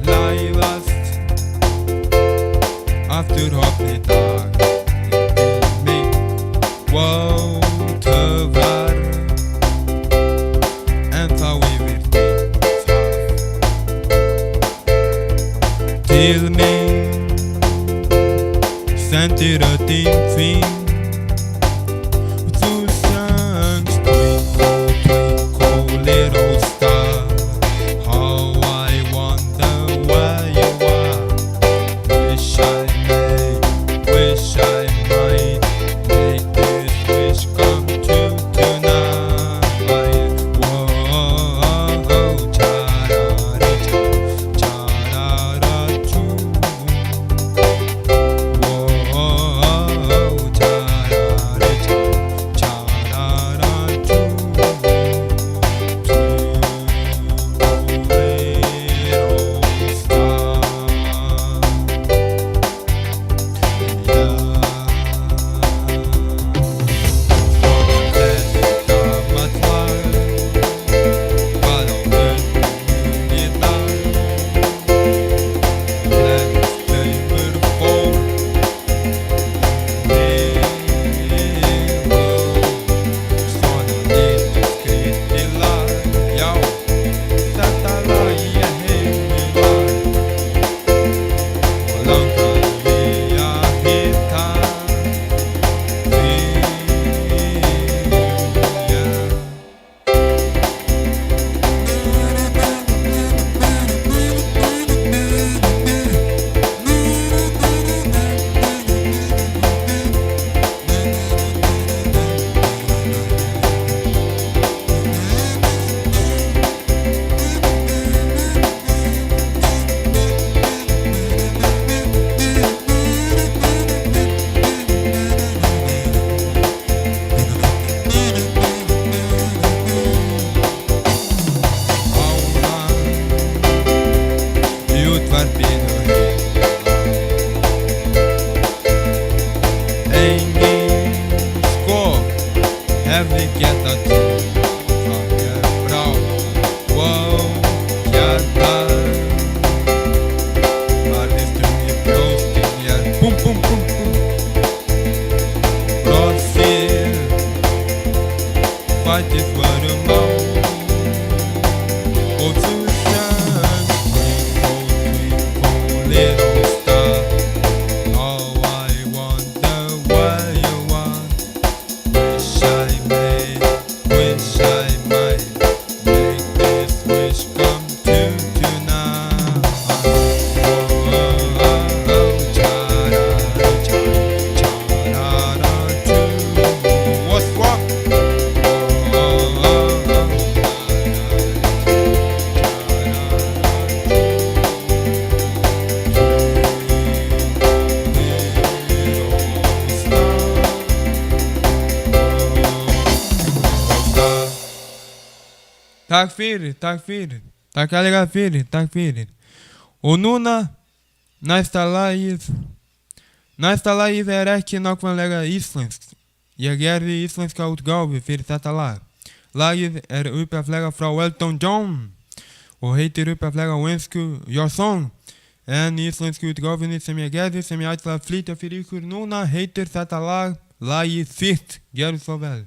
læðast aftur opni dag til mig. Wow, töfrar Takk fyrir. Takk alveg fyrir, takk fyrir. Og núna, næsta lagið ekki nákvæmlega íslenskt. Ég gerði íslenska útgáfu fyrir þetta lag. Lagið upphaflega frá Elton John og heitir upphaflega á ensku Your Song. En íslensku útgáfunni sem ég gerði, sem ég ætla að flytja fyrir ykkur núna, heitir þetta lagið þitt. Gjörðu svo vel.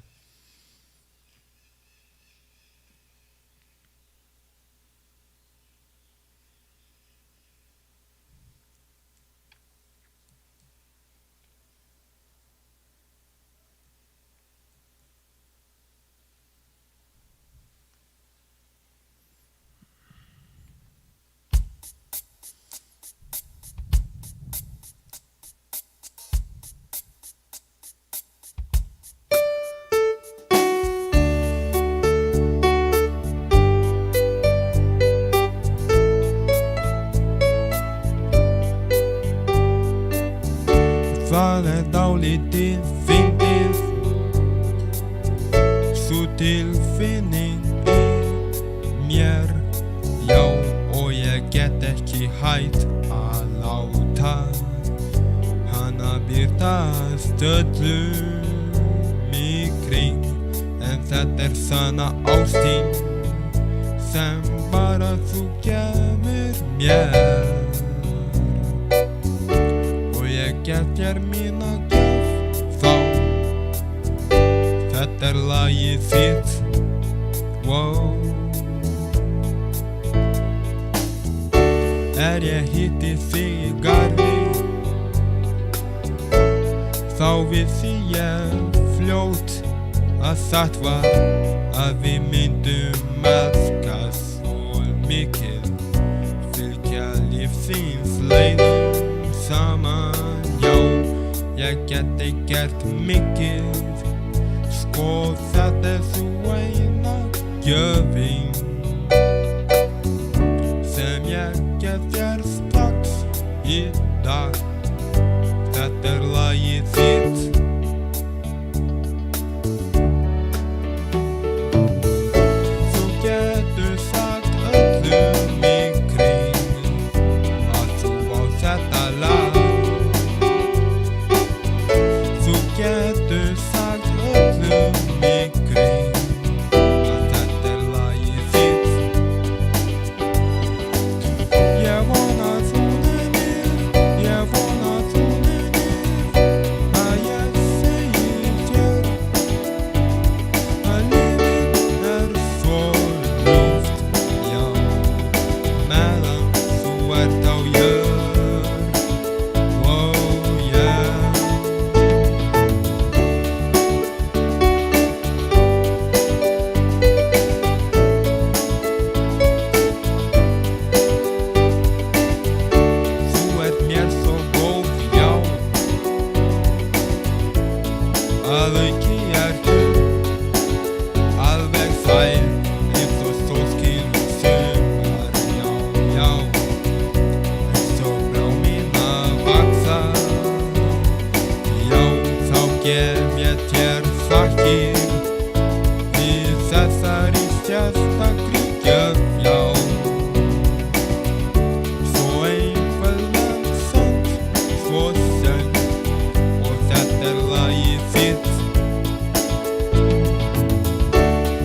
Það dálítið fyndið, sú tilfinning mér, já, og ég get ekki hætt að láta hana birtast öllum í kring. En þetta sanna ástin sem bara þú gefur mér. Get þér mína gjöf þá. Þetta lagið þitt, wow. Ég hitti þig í garði, þá vissi ég fljótt að satt var að við myndum elskast svo mikið, fylgja lífsins leiðum saman. Ég get gert mikið, sko þetta sú eina gjöfin sem ég get þér strax í dag. Þetta lagið þitt. Þú getur sagt öllum í kring að þú á þetta lag. Getur sagt öllum í kring að þetta lagið þitt. Ég vona þú nennir að ég segi þér að lífið svo ljúft, já, meðan þú ert á jörð, oh yeah. Að auki ertu alveg sæl, eins og sólskín sumar, já, já. Eins og blómin að vaxa, já, þá gef ég þér þakkir í þessari sérstakri gjöf, já. Svo einföld samt, svo sönn, og þetta lagið þitt.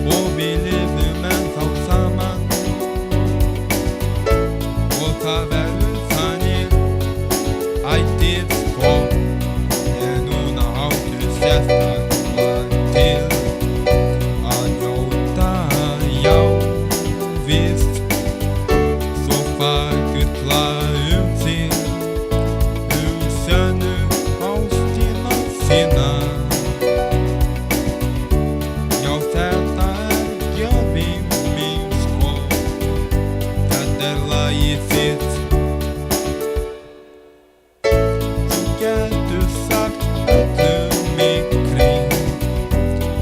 Og við lifum ennþá saman, og það verður þannig ætíð, sko. En núna áttu sérstaklega til að njóta, já, víst. Svo fagurla þig, sönnu ástina þína. Já, þetta gjöfin mín, sko. Þetta lagið þitt. Þú getur sagt öllum í kring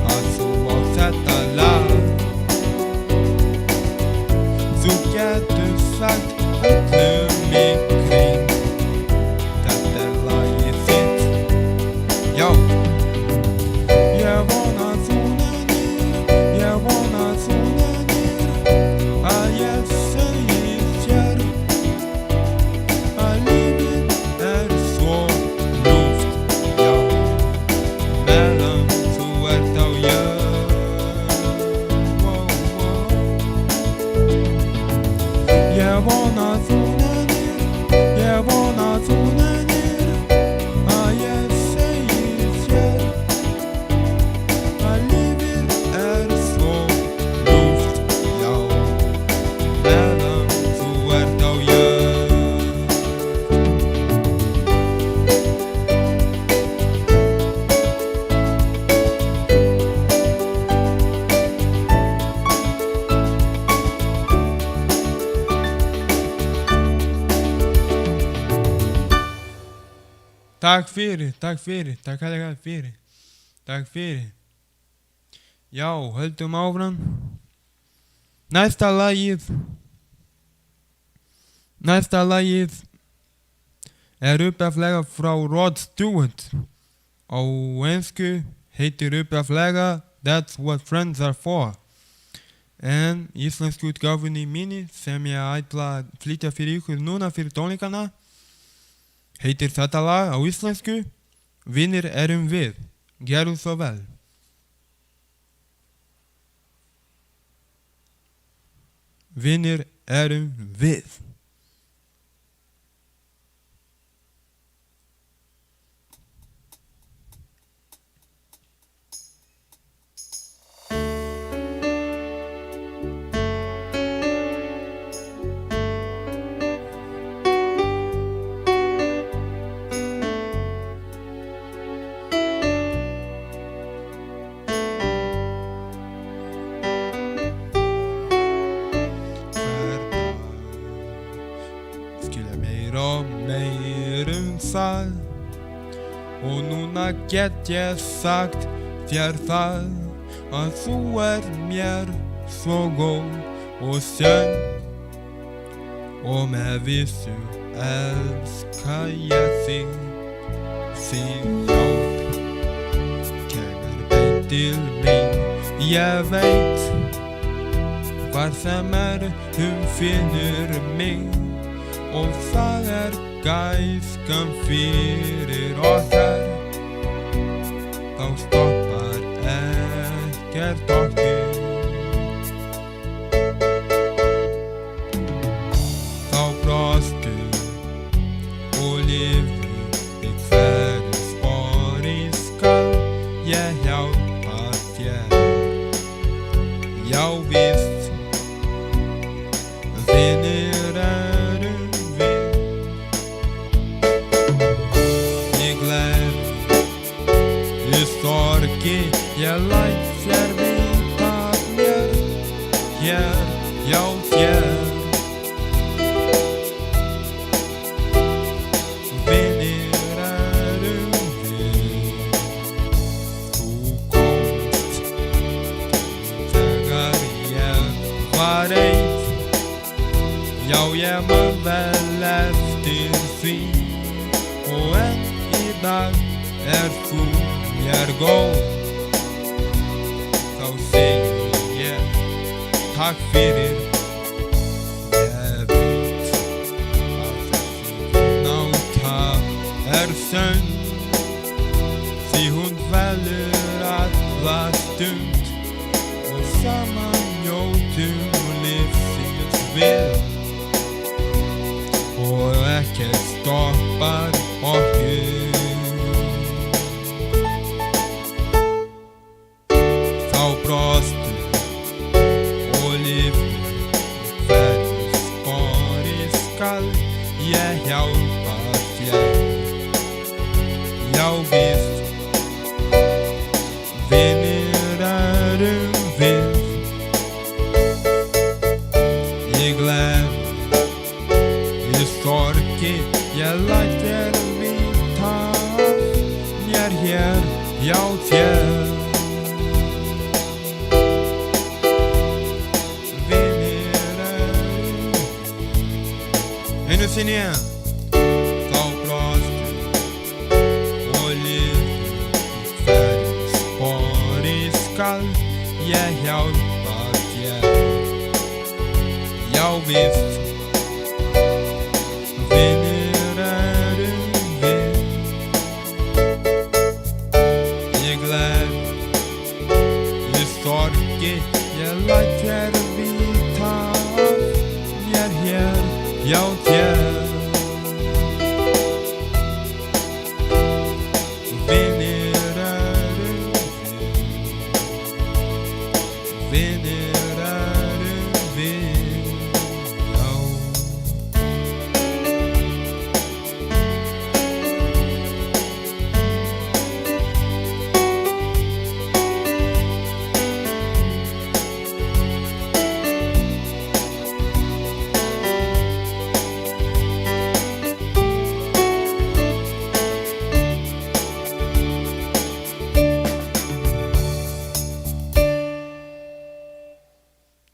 að þú á þetta lag. Þú getur sagt öllum í kring þetta lagið þitt, já. Ég vona þú nennir Ég vona að þú nennir, ég vona að þú nennir að ég segi þér að lífið svo ljúft, já, meðan þú ert á jörð. Takk fyrir, takk hérlega fyrir, takk fyrir. Já, höldum áfram. Næsta lagið er upphaflega frá Rod Stewart. Á ensku heitir upphaflega That's What Friends Are For. En íslensku útgáfunni minni sem ég ætla að flytja fyrir ykkur núna fyrir tónleikana heitir þetta lag á íslensku Vinir erum við. Gerðu svo vel. Vinir erum við. Það og núna get ég sagt þér það að þú mér svo góð og sönn og með vissu elska ég þig. Þín hjálp kemur beint til mín. Ég veit hvar sem finnur mig og það gæskan fyrir okkar. Þá stoppar ekkert okkur. Þá brostu og lifðu í hverju spori skal ég hjálpa þér. Já víst, vinir erum við. Sorgi, ég læt þér vita mér hér hjá þér. Vinir erum við. Þú komst þegar ég var einn. Já, ég man vel eftir því og enn í dag þú mér góð. Þá segi ég takk fyrir. Ég veit að þessi náta sönn, því hún velur alla stund og saman njótum lífsins við og ekkert stoppar okkur. Brostu og lifðu hverju spori skal ég hjálpa þér. Já víst, vinir erum við. Í gleði, í sorgi, ég læt þér vita mér hér hjá þér. Einu sinni enn. Þá brostu og lifðu í hverju spori skal ég hjálpa þér. Já víst, vinir erum við. Í gleði, í sorgi, ég læt þér vita mér hér ao céu.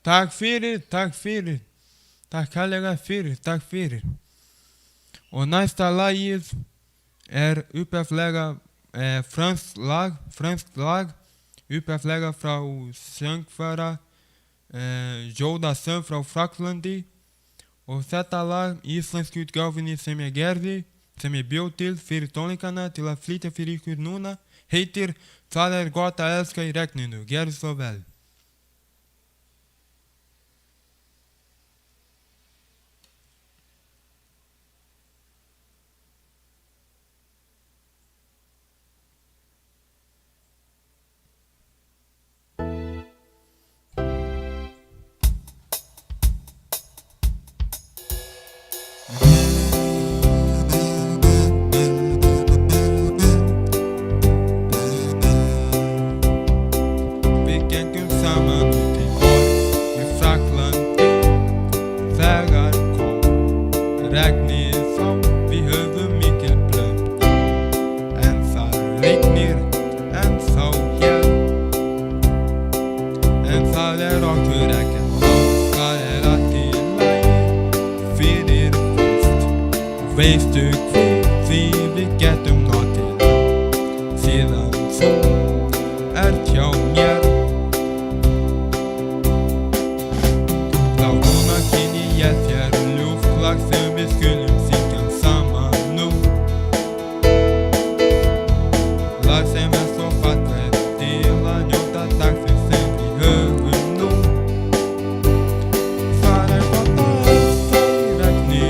Tack för det, tack för det. Tack härliga för det, tack för det. Och nästa laget är uppeflägga franskt lag. Uppeflägga från Sönkföra, Jodasen från Frankrike. Och detta lag, isländsk utgåvan som jag gerði, som jag bjöd till för tonlikarna till att flytta för ykkur núna, heter "Það är gott att älska i regninu", gör så väl. Veistu því við getum notið síðan þú ert hjá mér. Þá núna kynni ég þér ljúflag sem við skulum syngja saman nú. Lag sem svo fallegt til að njóta dagsins sem við höfum nú. Það gott að elska í regninu.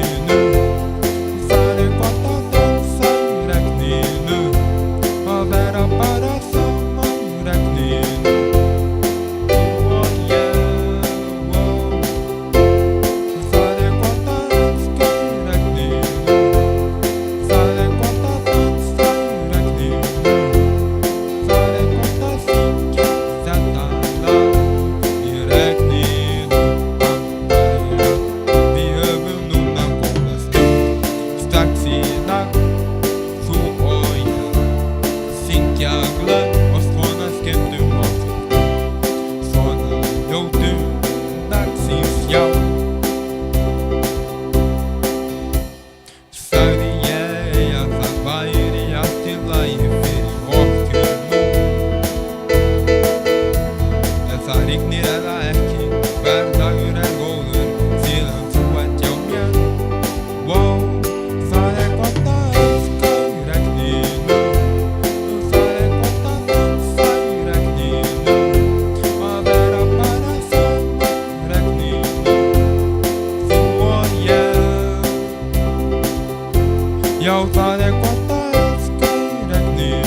Já, það gott að elska í regninu.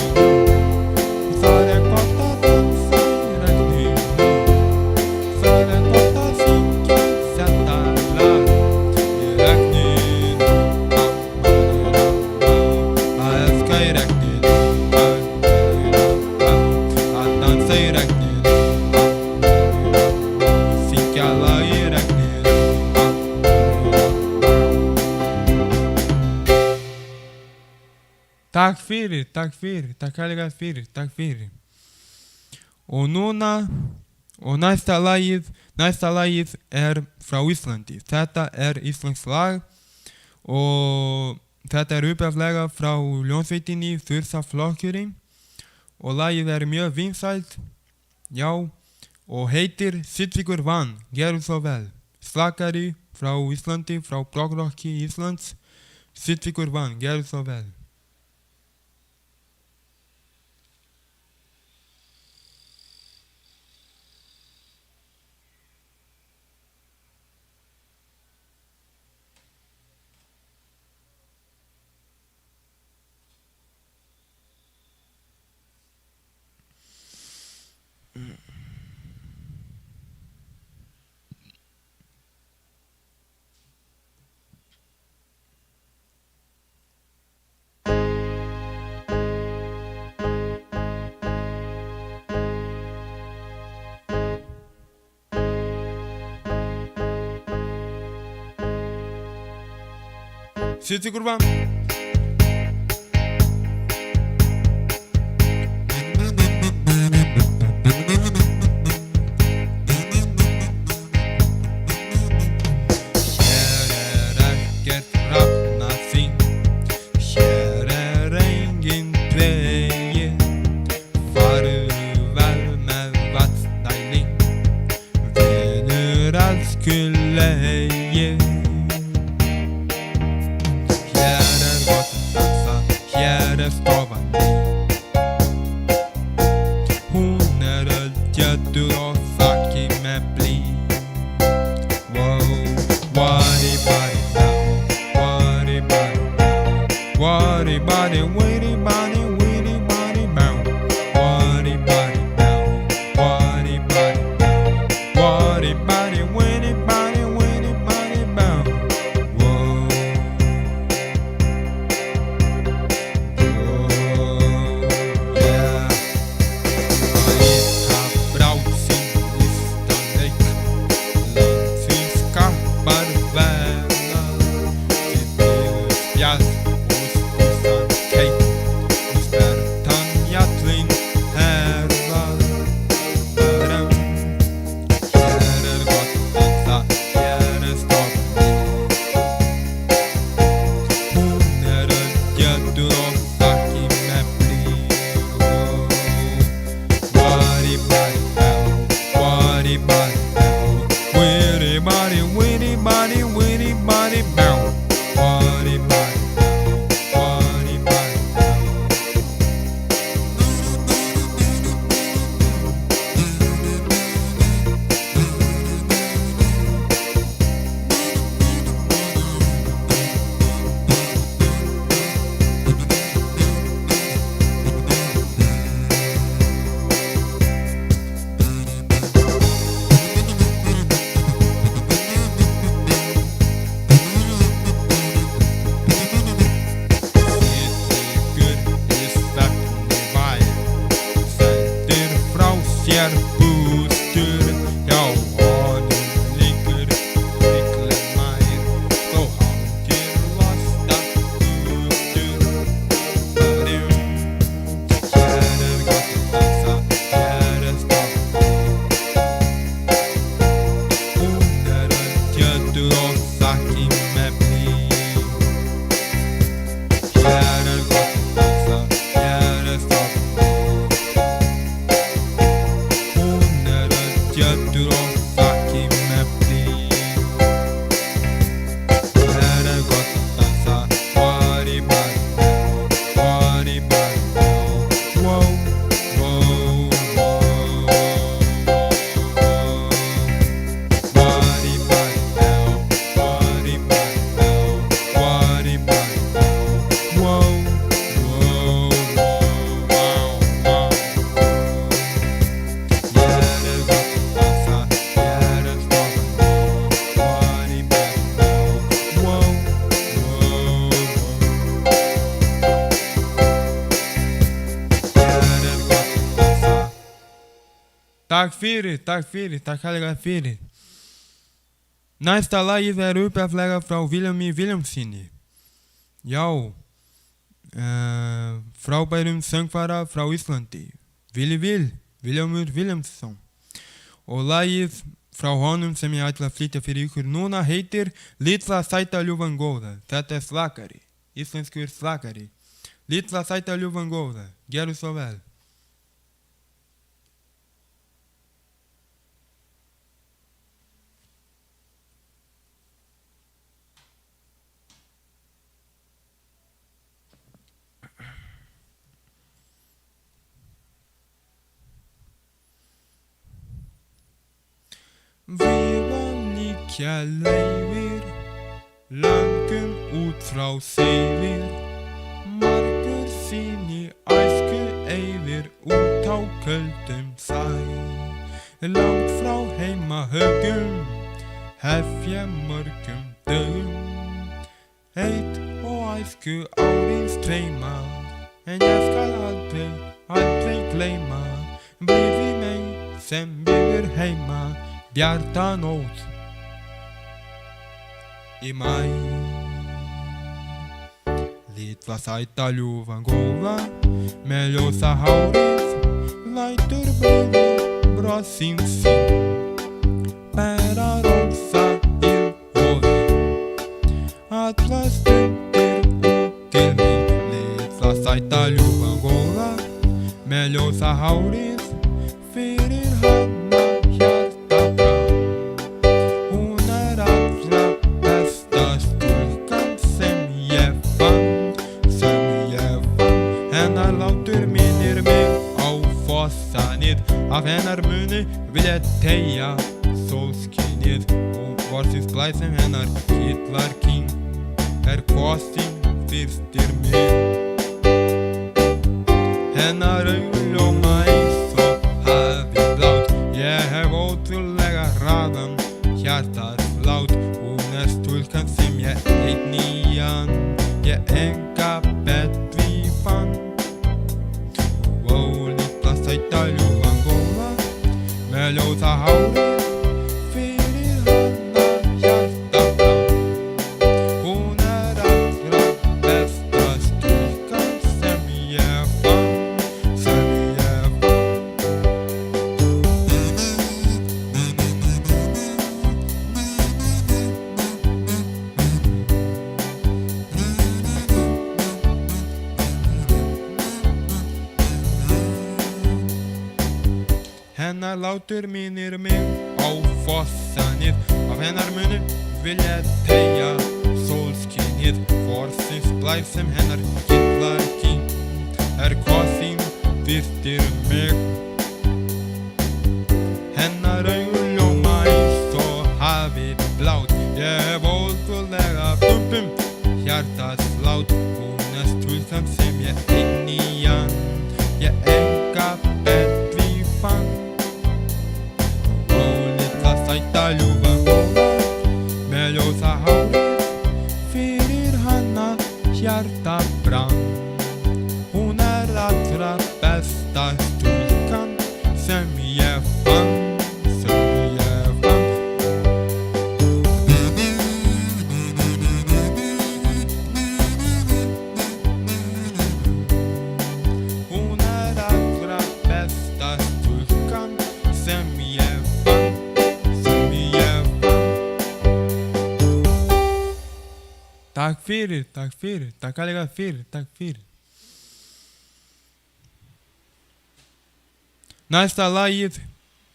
Það gott að dansa í regninu. Það gott að syngja þetta lag í regninu. Að elska í regninu. Að dansa í regninu. Syngja lag í regninu. Tack härliga fyrir, tack fyrir. Och núna, och nästa lagið är från Íslandi. Þetta är íslenskt lag och þetta är uppeflega från hljómsveitinni Þursaflokkurinn och lagið är mjög vinsælt, já, och heitir Sittvíkur vann, gerðu svo vel. Slagari frá Íslandi, frá prog-rocki Íslands, Sittvíkur vann, gerðu svo vel. Sitt í kurvan. Takk kærlega fyrir. Næsta lagið upphaflega frá Vilhjálmi Vilhjálmssyni. Já, frábærum söngvara frá Íslandi. Vilhjálmur Vilhjálmsson. Og lagið frá honum sem ég ætla að flytja fyrir ykkur núna heitir Litla sæta ljúfan góða. Þetta slagari, íslenskur slagari. Litla sæta ljúfan góða, gerðu svo vel. Við var líka leiðir, löngum út frá Seyðir, margur síni æsku eyðir út á köldum sæ. Langt frá heimahögum, hefja mörgum dögum, heit og æsku árin streyma, en ég skal aldrei gleyma, við mig sem við heima. Bjarta nótt í maí. Litla sæta ljúfan góða með ljósa hárið lætur breiði brossin sín bera rósa í hófi alla stundir út til mín. Litla sæta ljúfan góða með ljósa hárið fyrir hana hjarta fram. Hún allra besta stúlkan sem ég fann. Hennar látur minnir mig á fossanið. Af hennar muni vil ég teygja sólskinið. Og vorsins blæsum hennar kitlar kinn kosin fyrstir mig. Hennar augljóma eins og hafið blátt. Ég hef ótrúlega hraðan hjartaslátt. Hún stúlkan sem ég heit nýjan. Ég enga betri fann. Litla sæta ljúfan góða með ljósa hárið fyrir hana hjarta fram. Hún allra besta stúlkan sem ég fann. Hennar látur minnir mig á fossanið. Af hennar muni vil ég teygja sólskinið. Vorsins blæsum hennar kitlar kinn kosin fyrstir mig. Hennar augljóma eins og hafið blátt. Ég hef ótrúlega bumpum hjartaslátt. Hún stúlkan sem ég heit nýjan. Ég enga betri fann. Litla sæta ljúfan góða með ljósa hárið fyrir hana hjarta brann. Hún allra besta stúlkan sem ég fann. Hún allra besta stúlkan sem ég fann. Takk fyrir, takk alveg fyrir, takk fyrir. Næsta lagið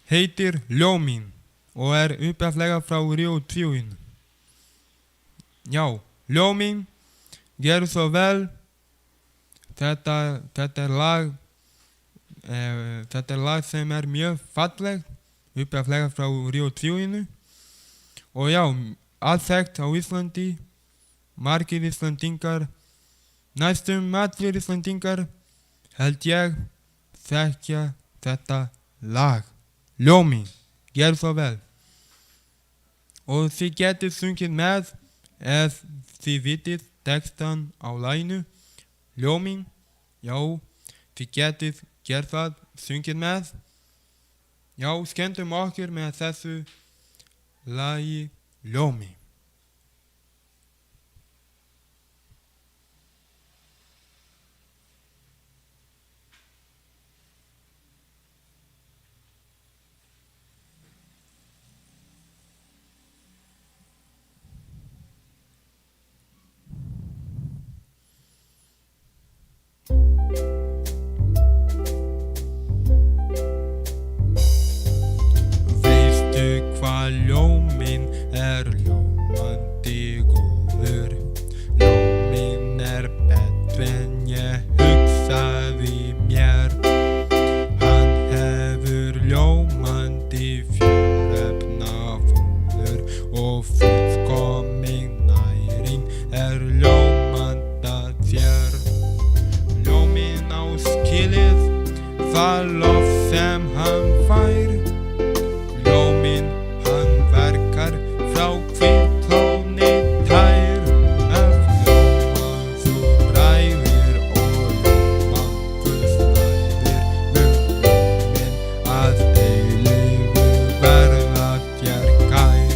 heitir Ljóminn og upphaflega frá Ríó tríóinu. Já, Ljóminn, gerðu svo vel. Þetta er lag sem mjög fallegt, upphaflega frá Ríó tríóinu. Og já, alþekkt á Íslandi. Margir Íslandingar, næstum allir Íslandingar, held ég, þekkja þetta lag. Ljóminn, gerðu svo vel. Og þið getið sungið með ef þið vitið textan á laginu. Ljóminn, já, þið getið gert það, sungið með. Já, skemmtum okkur með þessu lagi Ljóminn. Veistu hvað ljóminn ljómandi góður. Ljóminn betri en ég hugsaði mér. Hann hefur ljómandi fjörefnafóður og fullkomin næring ljómanda þér. Ljóminn á skilið það lof sem hann fær. Ljóminn hann verkar frá hvítlóni tær. Ef ljóman þú bræðir og ljóman þú snæðir, mun ljóminn að eilífu verða þér kær.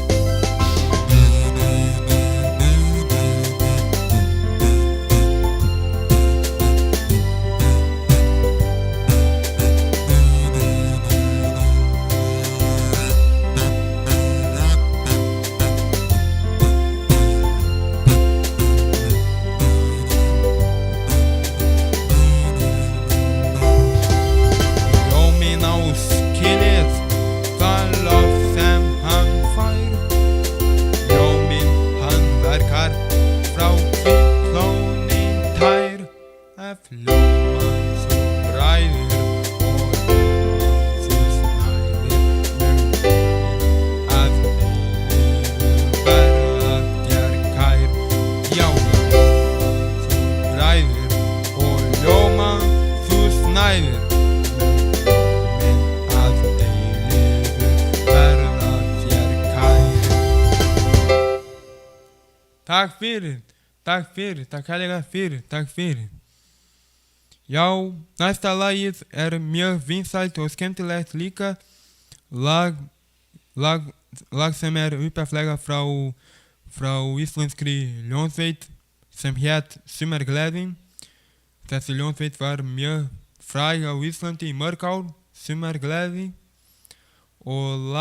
takk kærlega fyrir. Já, næsta lagið mjög vinsælt og skemmtilegt líka. Lag sem upphaflega frá íslenskri hljómsveit sem hét Sumargleðin. Þessi hljómsveit var mjög fræg á Íslandi í mörg ár, Sumargleði. Og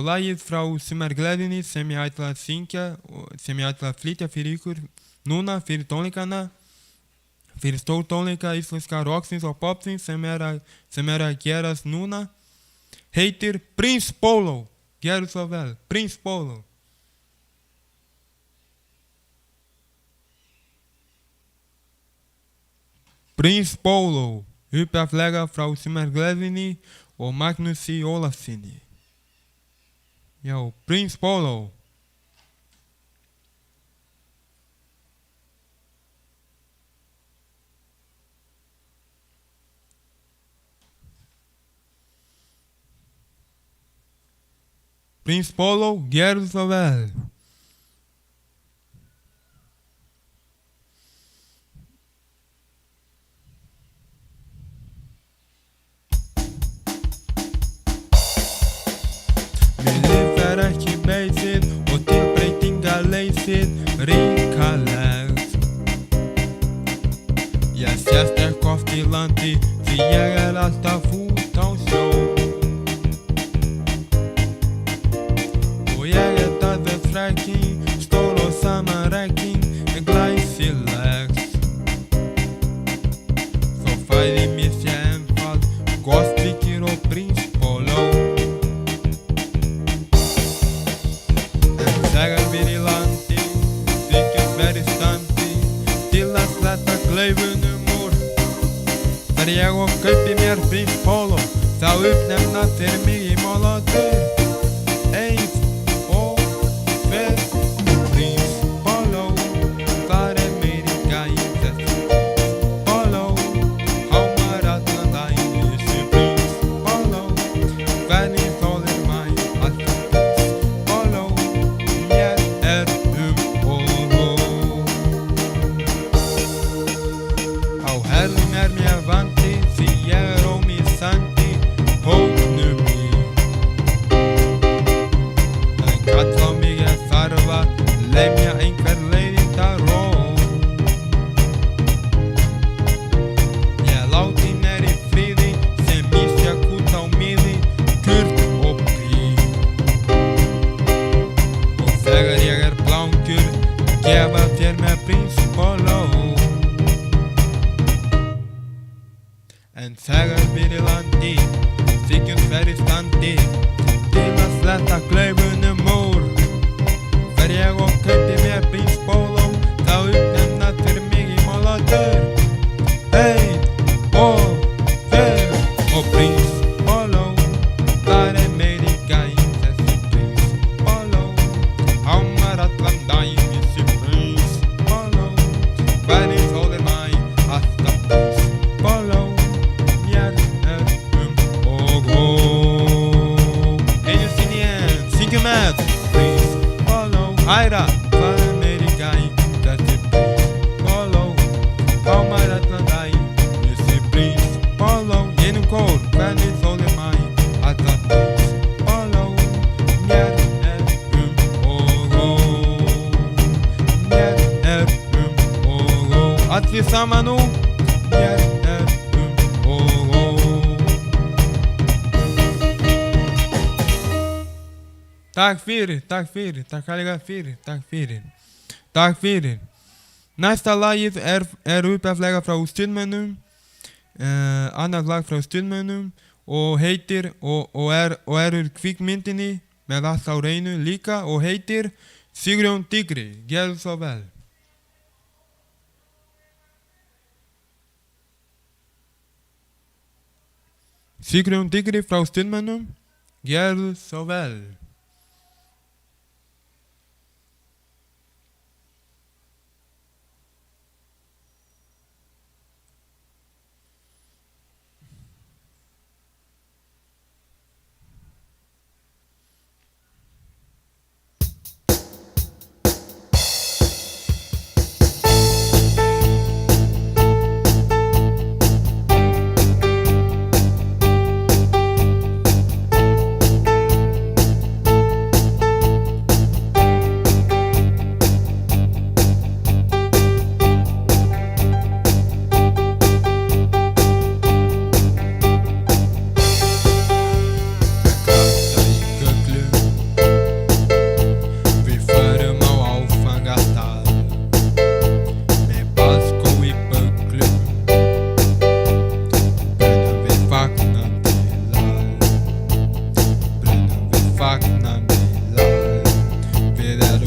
lagið frá Sumargleðinni sem ég ætla að syngja og sem ég ætla að flytja fyrir ykkur núna fyrir tónleikana, fyrir stórtónleika íslenska rocksins og popsins sem að gerast núna, heitir Prins Polo. Gerðu svo vel, Prins Polo. Prins Polo, upphaflega frá Sumargleðinni og Magnúsi Ólafssyni. Já, Prins Polo. Prins Polo, gerðu svo vel. Mér líf ekki beysið og tilbreytingaleysið ríkalegt. Ég sést ekki oft í landi því ég alltaf út á sjó. Og ég það frekking, stór og samanrekking glæsilegt. Svo fæði mér sé einfald, góðstykkir og Prins Polo. Þegar við í landi, þykjum verið standi til að sletta klaufunum úr. Þegar ég og kaupi mér Prins Polo, þá uppnefna þeir mig í Molotov. Eins og tveir, Prins Polo, það meiri gæinn þessi Polo. Hámar allan daginn þessi Prins Polo, hvernig þolir mæ alltaf Prins Polo. Mér og ó. Á herðum mér vandi því ég ómissandi hópnum í. En kall á mig þarf að lemja einhver leiðinda ró. Ég láti í friði sem misjak út á miði, Kurt og Pí. Og þegar ég blankur, gefa þér með Prins Polo. En þegar við í landi, þykjum verið standi til að sletta klaufunum úr. Þegar ég og kaupi mér Prins Polo, þá uppnefna þeir mig í Molotov. Einn og tveir, og Prins Polo, það meiri gæinn þessi Prins Polo. Hámar allan daginn þessi Prins Polo, hvernig þolir mæ alltaf Prins Polo. Mér og ó. Einu sinni enn, syngjum með Prins Polo. Æra, það meiri gæinn þessi Prins Polo. Hámar allan daginn þessi Prins Polo. Einum kór, hvernig þolir mæ alltaf Prins Polo. Mér og ó. Mér og ó. Allir saman nú. Mér og ó. Takk fyrir. Næsta lagið upphaflega frá Stuðmönnum, annað lag frá Stuðmönnum og heitir og úr kvikmyndinni með allt á hreinu líka og heitir Sigurjón Tigri. Gerðu svo vel. Sigurjón Tigri frá Stuðmönnum. Gerðu svo vel.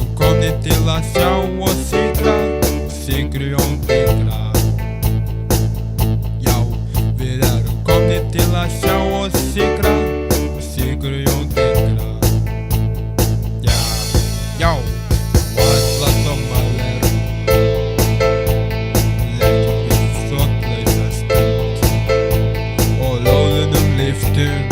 erum komnir til að sjá og sigra, Sigurjón digra. Já, við erum komnir til að sjá og sigra, Sigurjón digra. Já, já, og alla dómar erum leikum við þotlausa stund og lóðunum lyftum.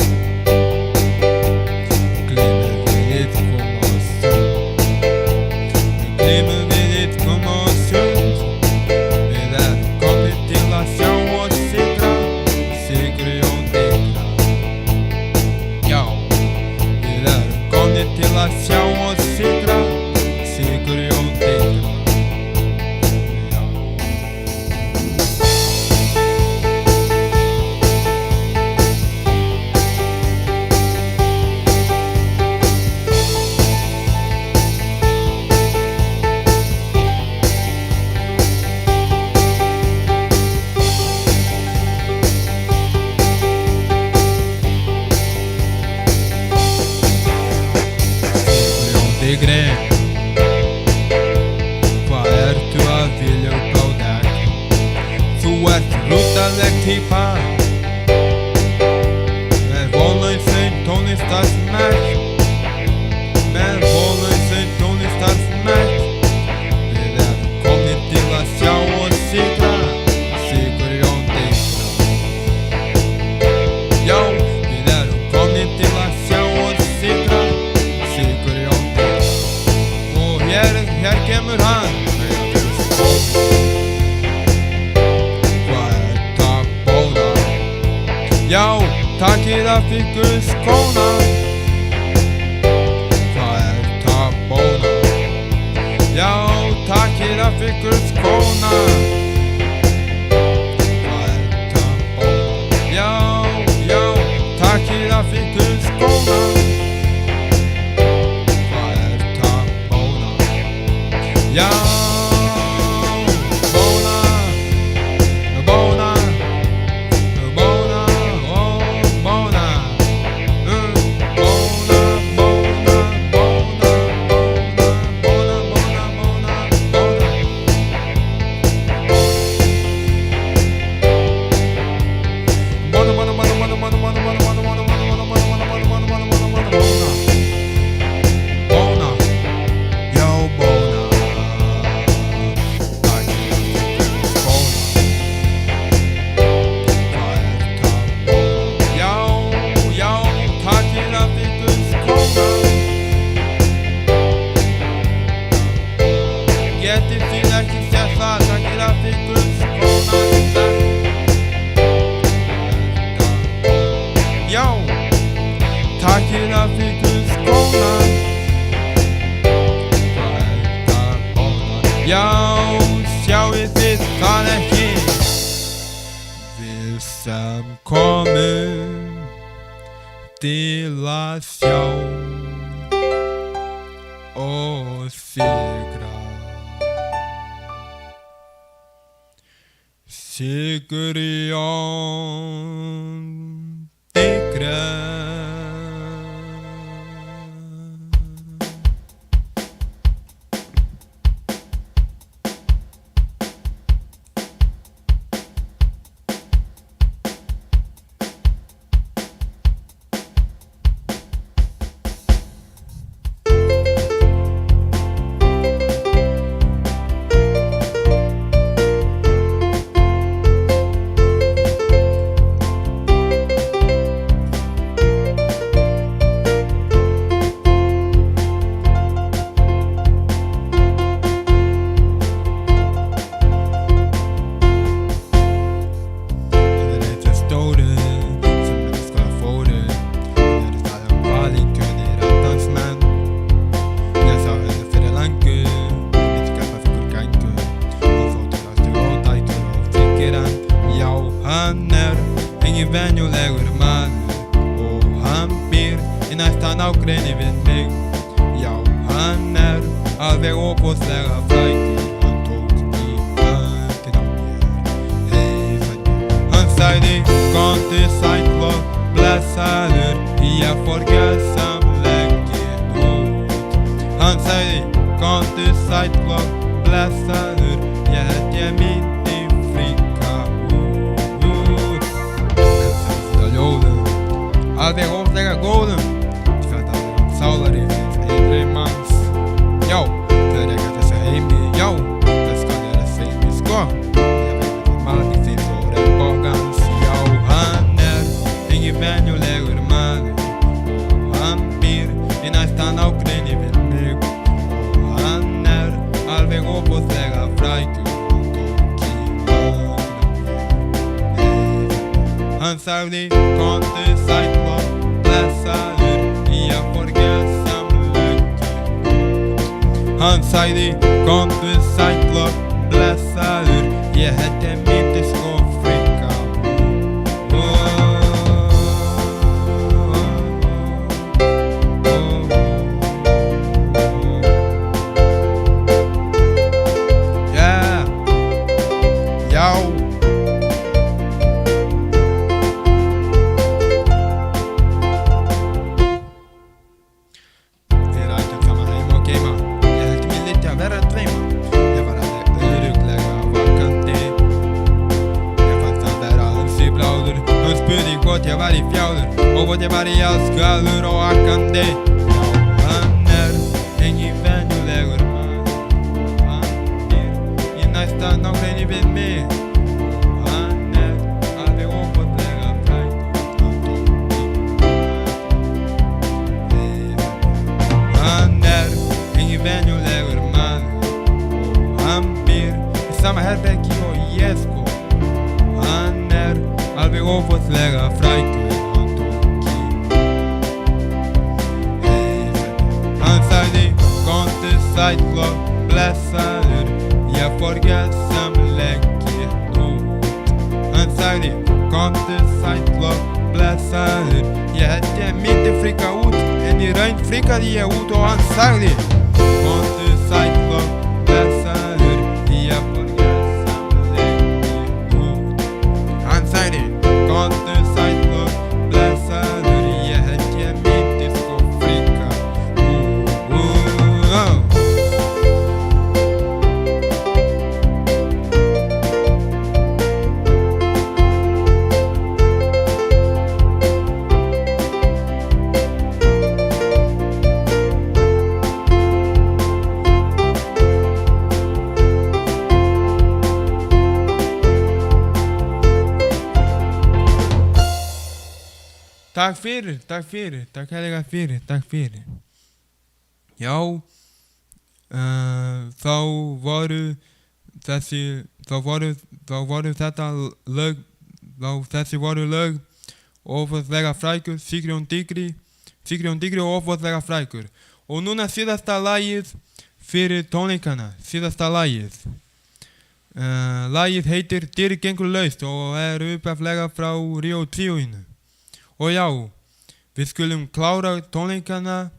Hvað ertu að vilja upp á dag? Þú ert hrútaleg týpa með vonlausum tónlistarsmekk, með vonlausum tónlistarsmekk. Við erum komnir til að sjá og sigra, Sigurjón digra. Já, við erum komnir til að sjá og sigra, Sigurjón digra. Og hér kemur hann. Hvað ert að bóna? Já, takið af ykkur skóna. Hvað ert að bóna? Já, takið af ykkur skóna. Hvað ert að bóna? Já, já, takið af ykkur skóna. Já, bóna, bóna, bóna, ó, bóna, bóna, bóna, bóna, bóna, bóna, bóna, bóna. Getið þið ekki séð það, takið af ykkur skóna. Já, takið af ykkur skóna. Hvað ert að bóna? Já, sjáið þið það ekki? Við sem komum til að sjá og sigra, Sigurjón digra. Venjulegur maður og hann býr í næsta nágrenni við mig. Já, hann alveg óbúðslega frægur. Hann tók í höndina á mér, hey frændi. Hann sagði, komdu sæll og blessaður, ég fór gjörsamlega út. Hann sagði, komdu sæll og blessaður, ég held ég myndi fríka út. En þetta ljóðum, alveg óslega góðum, þetta er sálarins einri manns. Já, þau reka þessu heimi, já, það skal vera seimi sko. Ég veit ekki manni þinn svo regnbogans, já, hann engin venjulegur maður og hann býr í næsta nágrenni við mig og hann alveg óbúðlega frægur og tók í maður. Hann sagði, komdu sæll og blessaður, ég borga samlöki. Hann sagði, komdu sæll og blessaður, ég held ég myndi sko frika hvort ég var í fjáður og hvort ég var í allskalur og akkandi. Já, hann engin venjulegur maður og hann býr í næsta nágrenni við mig og hann alveg óbúðlega frægur og tók í maður. Hann engin venjulegur maður og hann býr í sama herbergi og ég sko. Hann alveg óbúðlega frægur og tók í Hann sagði, komdu sæll og blessaður, ég borga samlegið út. Hann sagði, komdu sæll og blessaður, ég held ég myndi fríka út, en í raun fríkaði ég út og hann sagði, komdu sæll og blessaður, ég borga samlegið út. Hann sagði, komdu sæll og blessaður, ég held ég myndi sko fríka Takk fyrir, takk heilega fyrir, takk fyrir. Já, þá voru lög óbúðlega frægur, Sigurjón Digri óbúðlega frægur. Og núna síðasta lagið fyrir tónleikana, síðasta lagið. Lagið heitir Dyr gengur laust og upphaflega frá Rio Tríóinu. Og já, við skulum klára tónleikana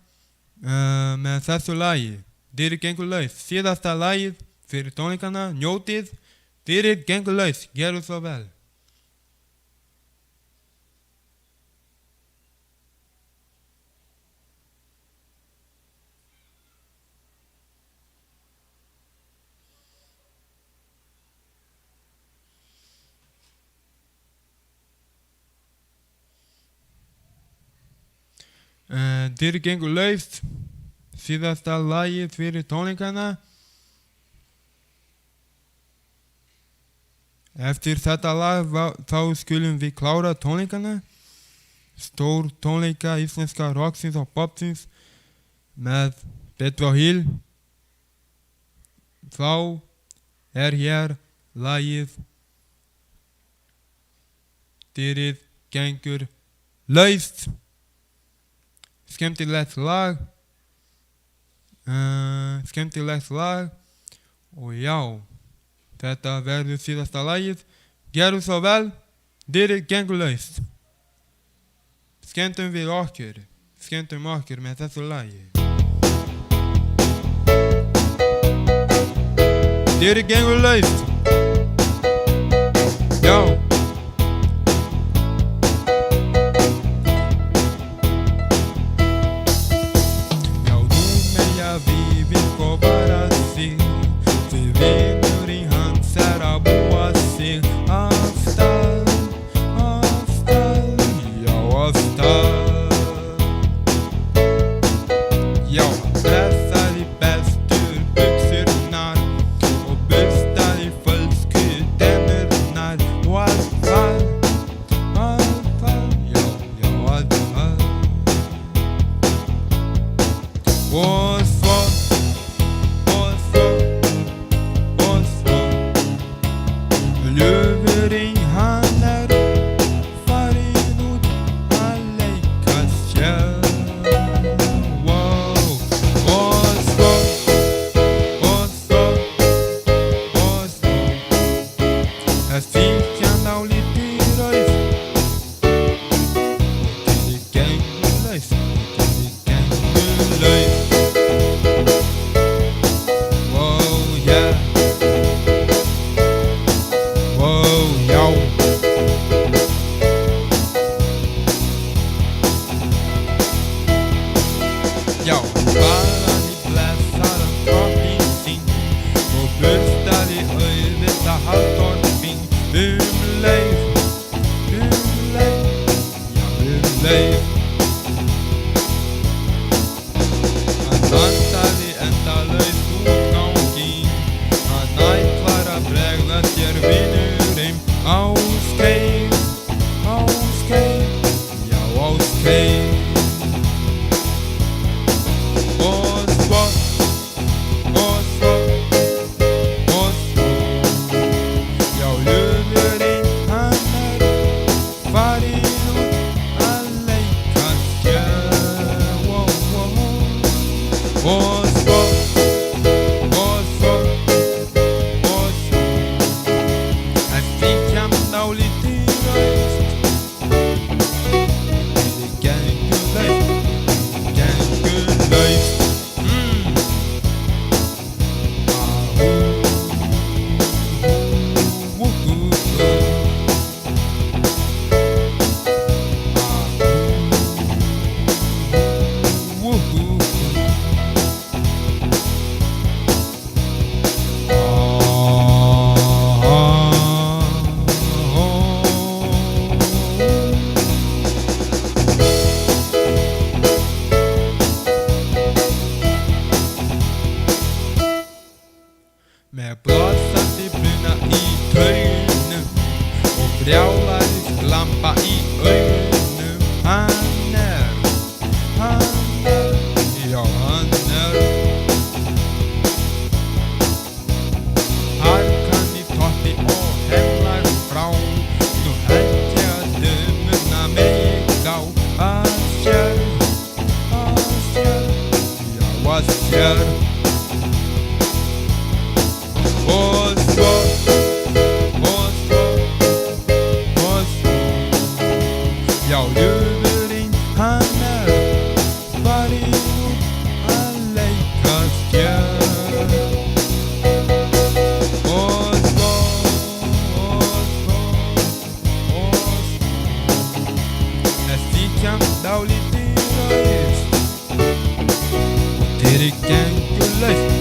með þessu lagi. Dyr gengur laust, síðasta lagið fyrir tónleikana, njótið, Dyr gengur laust, gerðu svo vel. Dyr gengur laust, síðasta lagið fyrir tónleikana. Eftir þetta lag þá skulum við klára tónleikana. Stór tónleika íslenska rocksins og popsins með Bedra Hill. Þá hér lagið Dyr gengur laust. Skemmtilegt lag og já, þetta verður síðasta lagið. Gerðu svo vel, Dyr gengur laust. Skemmtum okkur með þessu lagi. Dyr gengur laust. Já. Vi vill gå burstaði auðvitað haldorfin leið, já leið. Hann dansaði endalaust útganginn, hann ætlar að bregða sér vinurinn Ásgeir, já Ásgeir. Og svo, já ljúfurinn hann farinn út að leika sér. Og svo, að þykja dálítið laust. Gengur laust. Með blossandi bruna í taunum og brjálæðis glampa í augunum. Hann er, já hann er. Harkan í toppi og hemlar frá, nú held ég að dömurna mig á að sér, já að sér. Og svo, já ljúfurinn hann farinn út að leika sér. Og svo, að þykja dálítið laust. Og þeir gengur laust.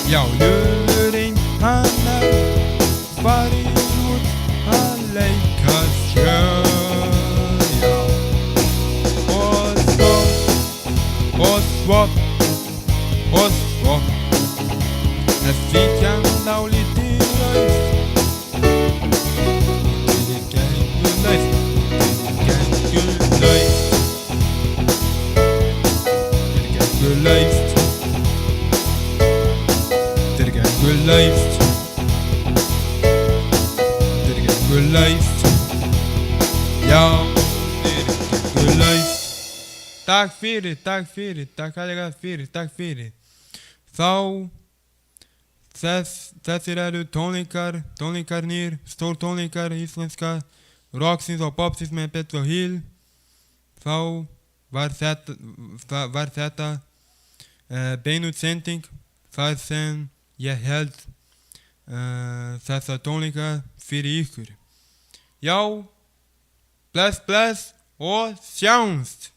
Já ljúfurinn hann farinn út að leika sér, já. Og svo, að þykja dálítið laust. Þeir gengur laust. Já, þeir gengur laust. Takk fyrir, takk alveg fyrir, takk fyrir. Þá, þessir eru tónleikarnir, stórtónleikar íslenska rocksins og popsins með Petro Hill. Þá var þetta beinútsending þar sem ég held þessa tónleika fyrir ykkur. Já, bless og sjáumst!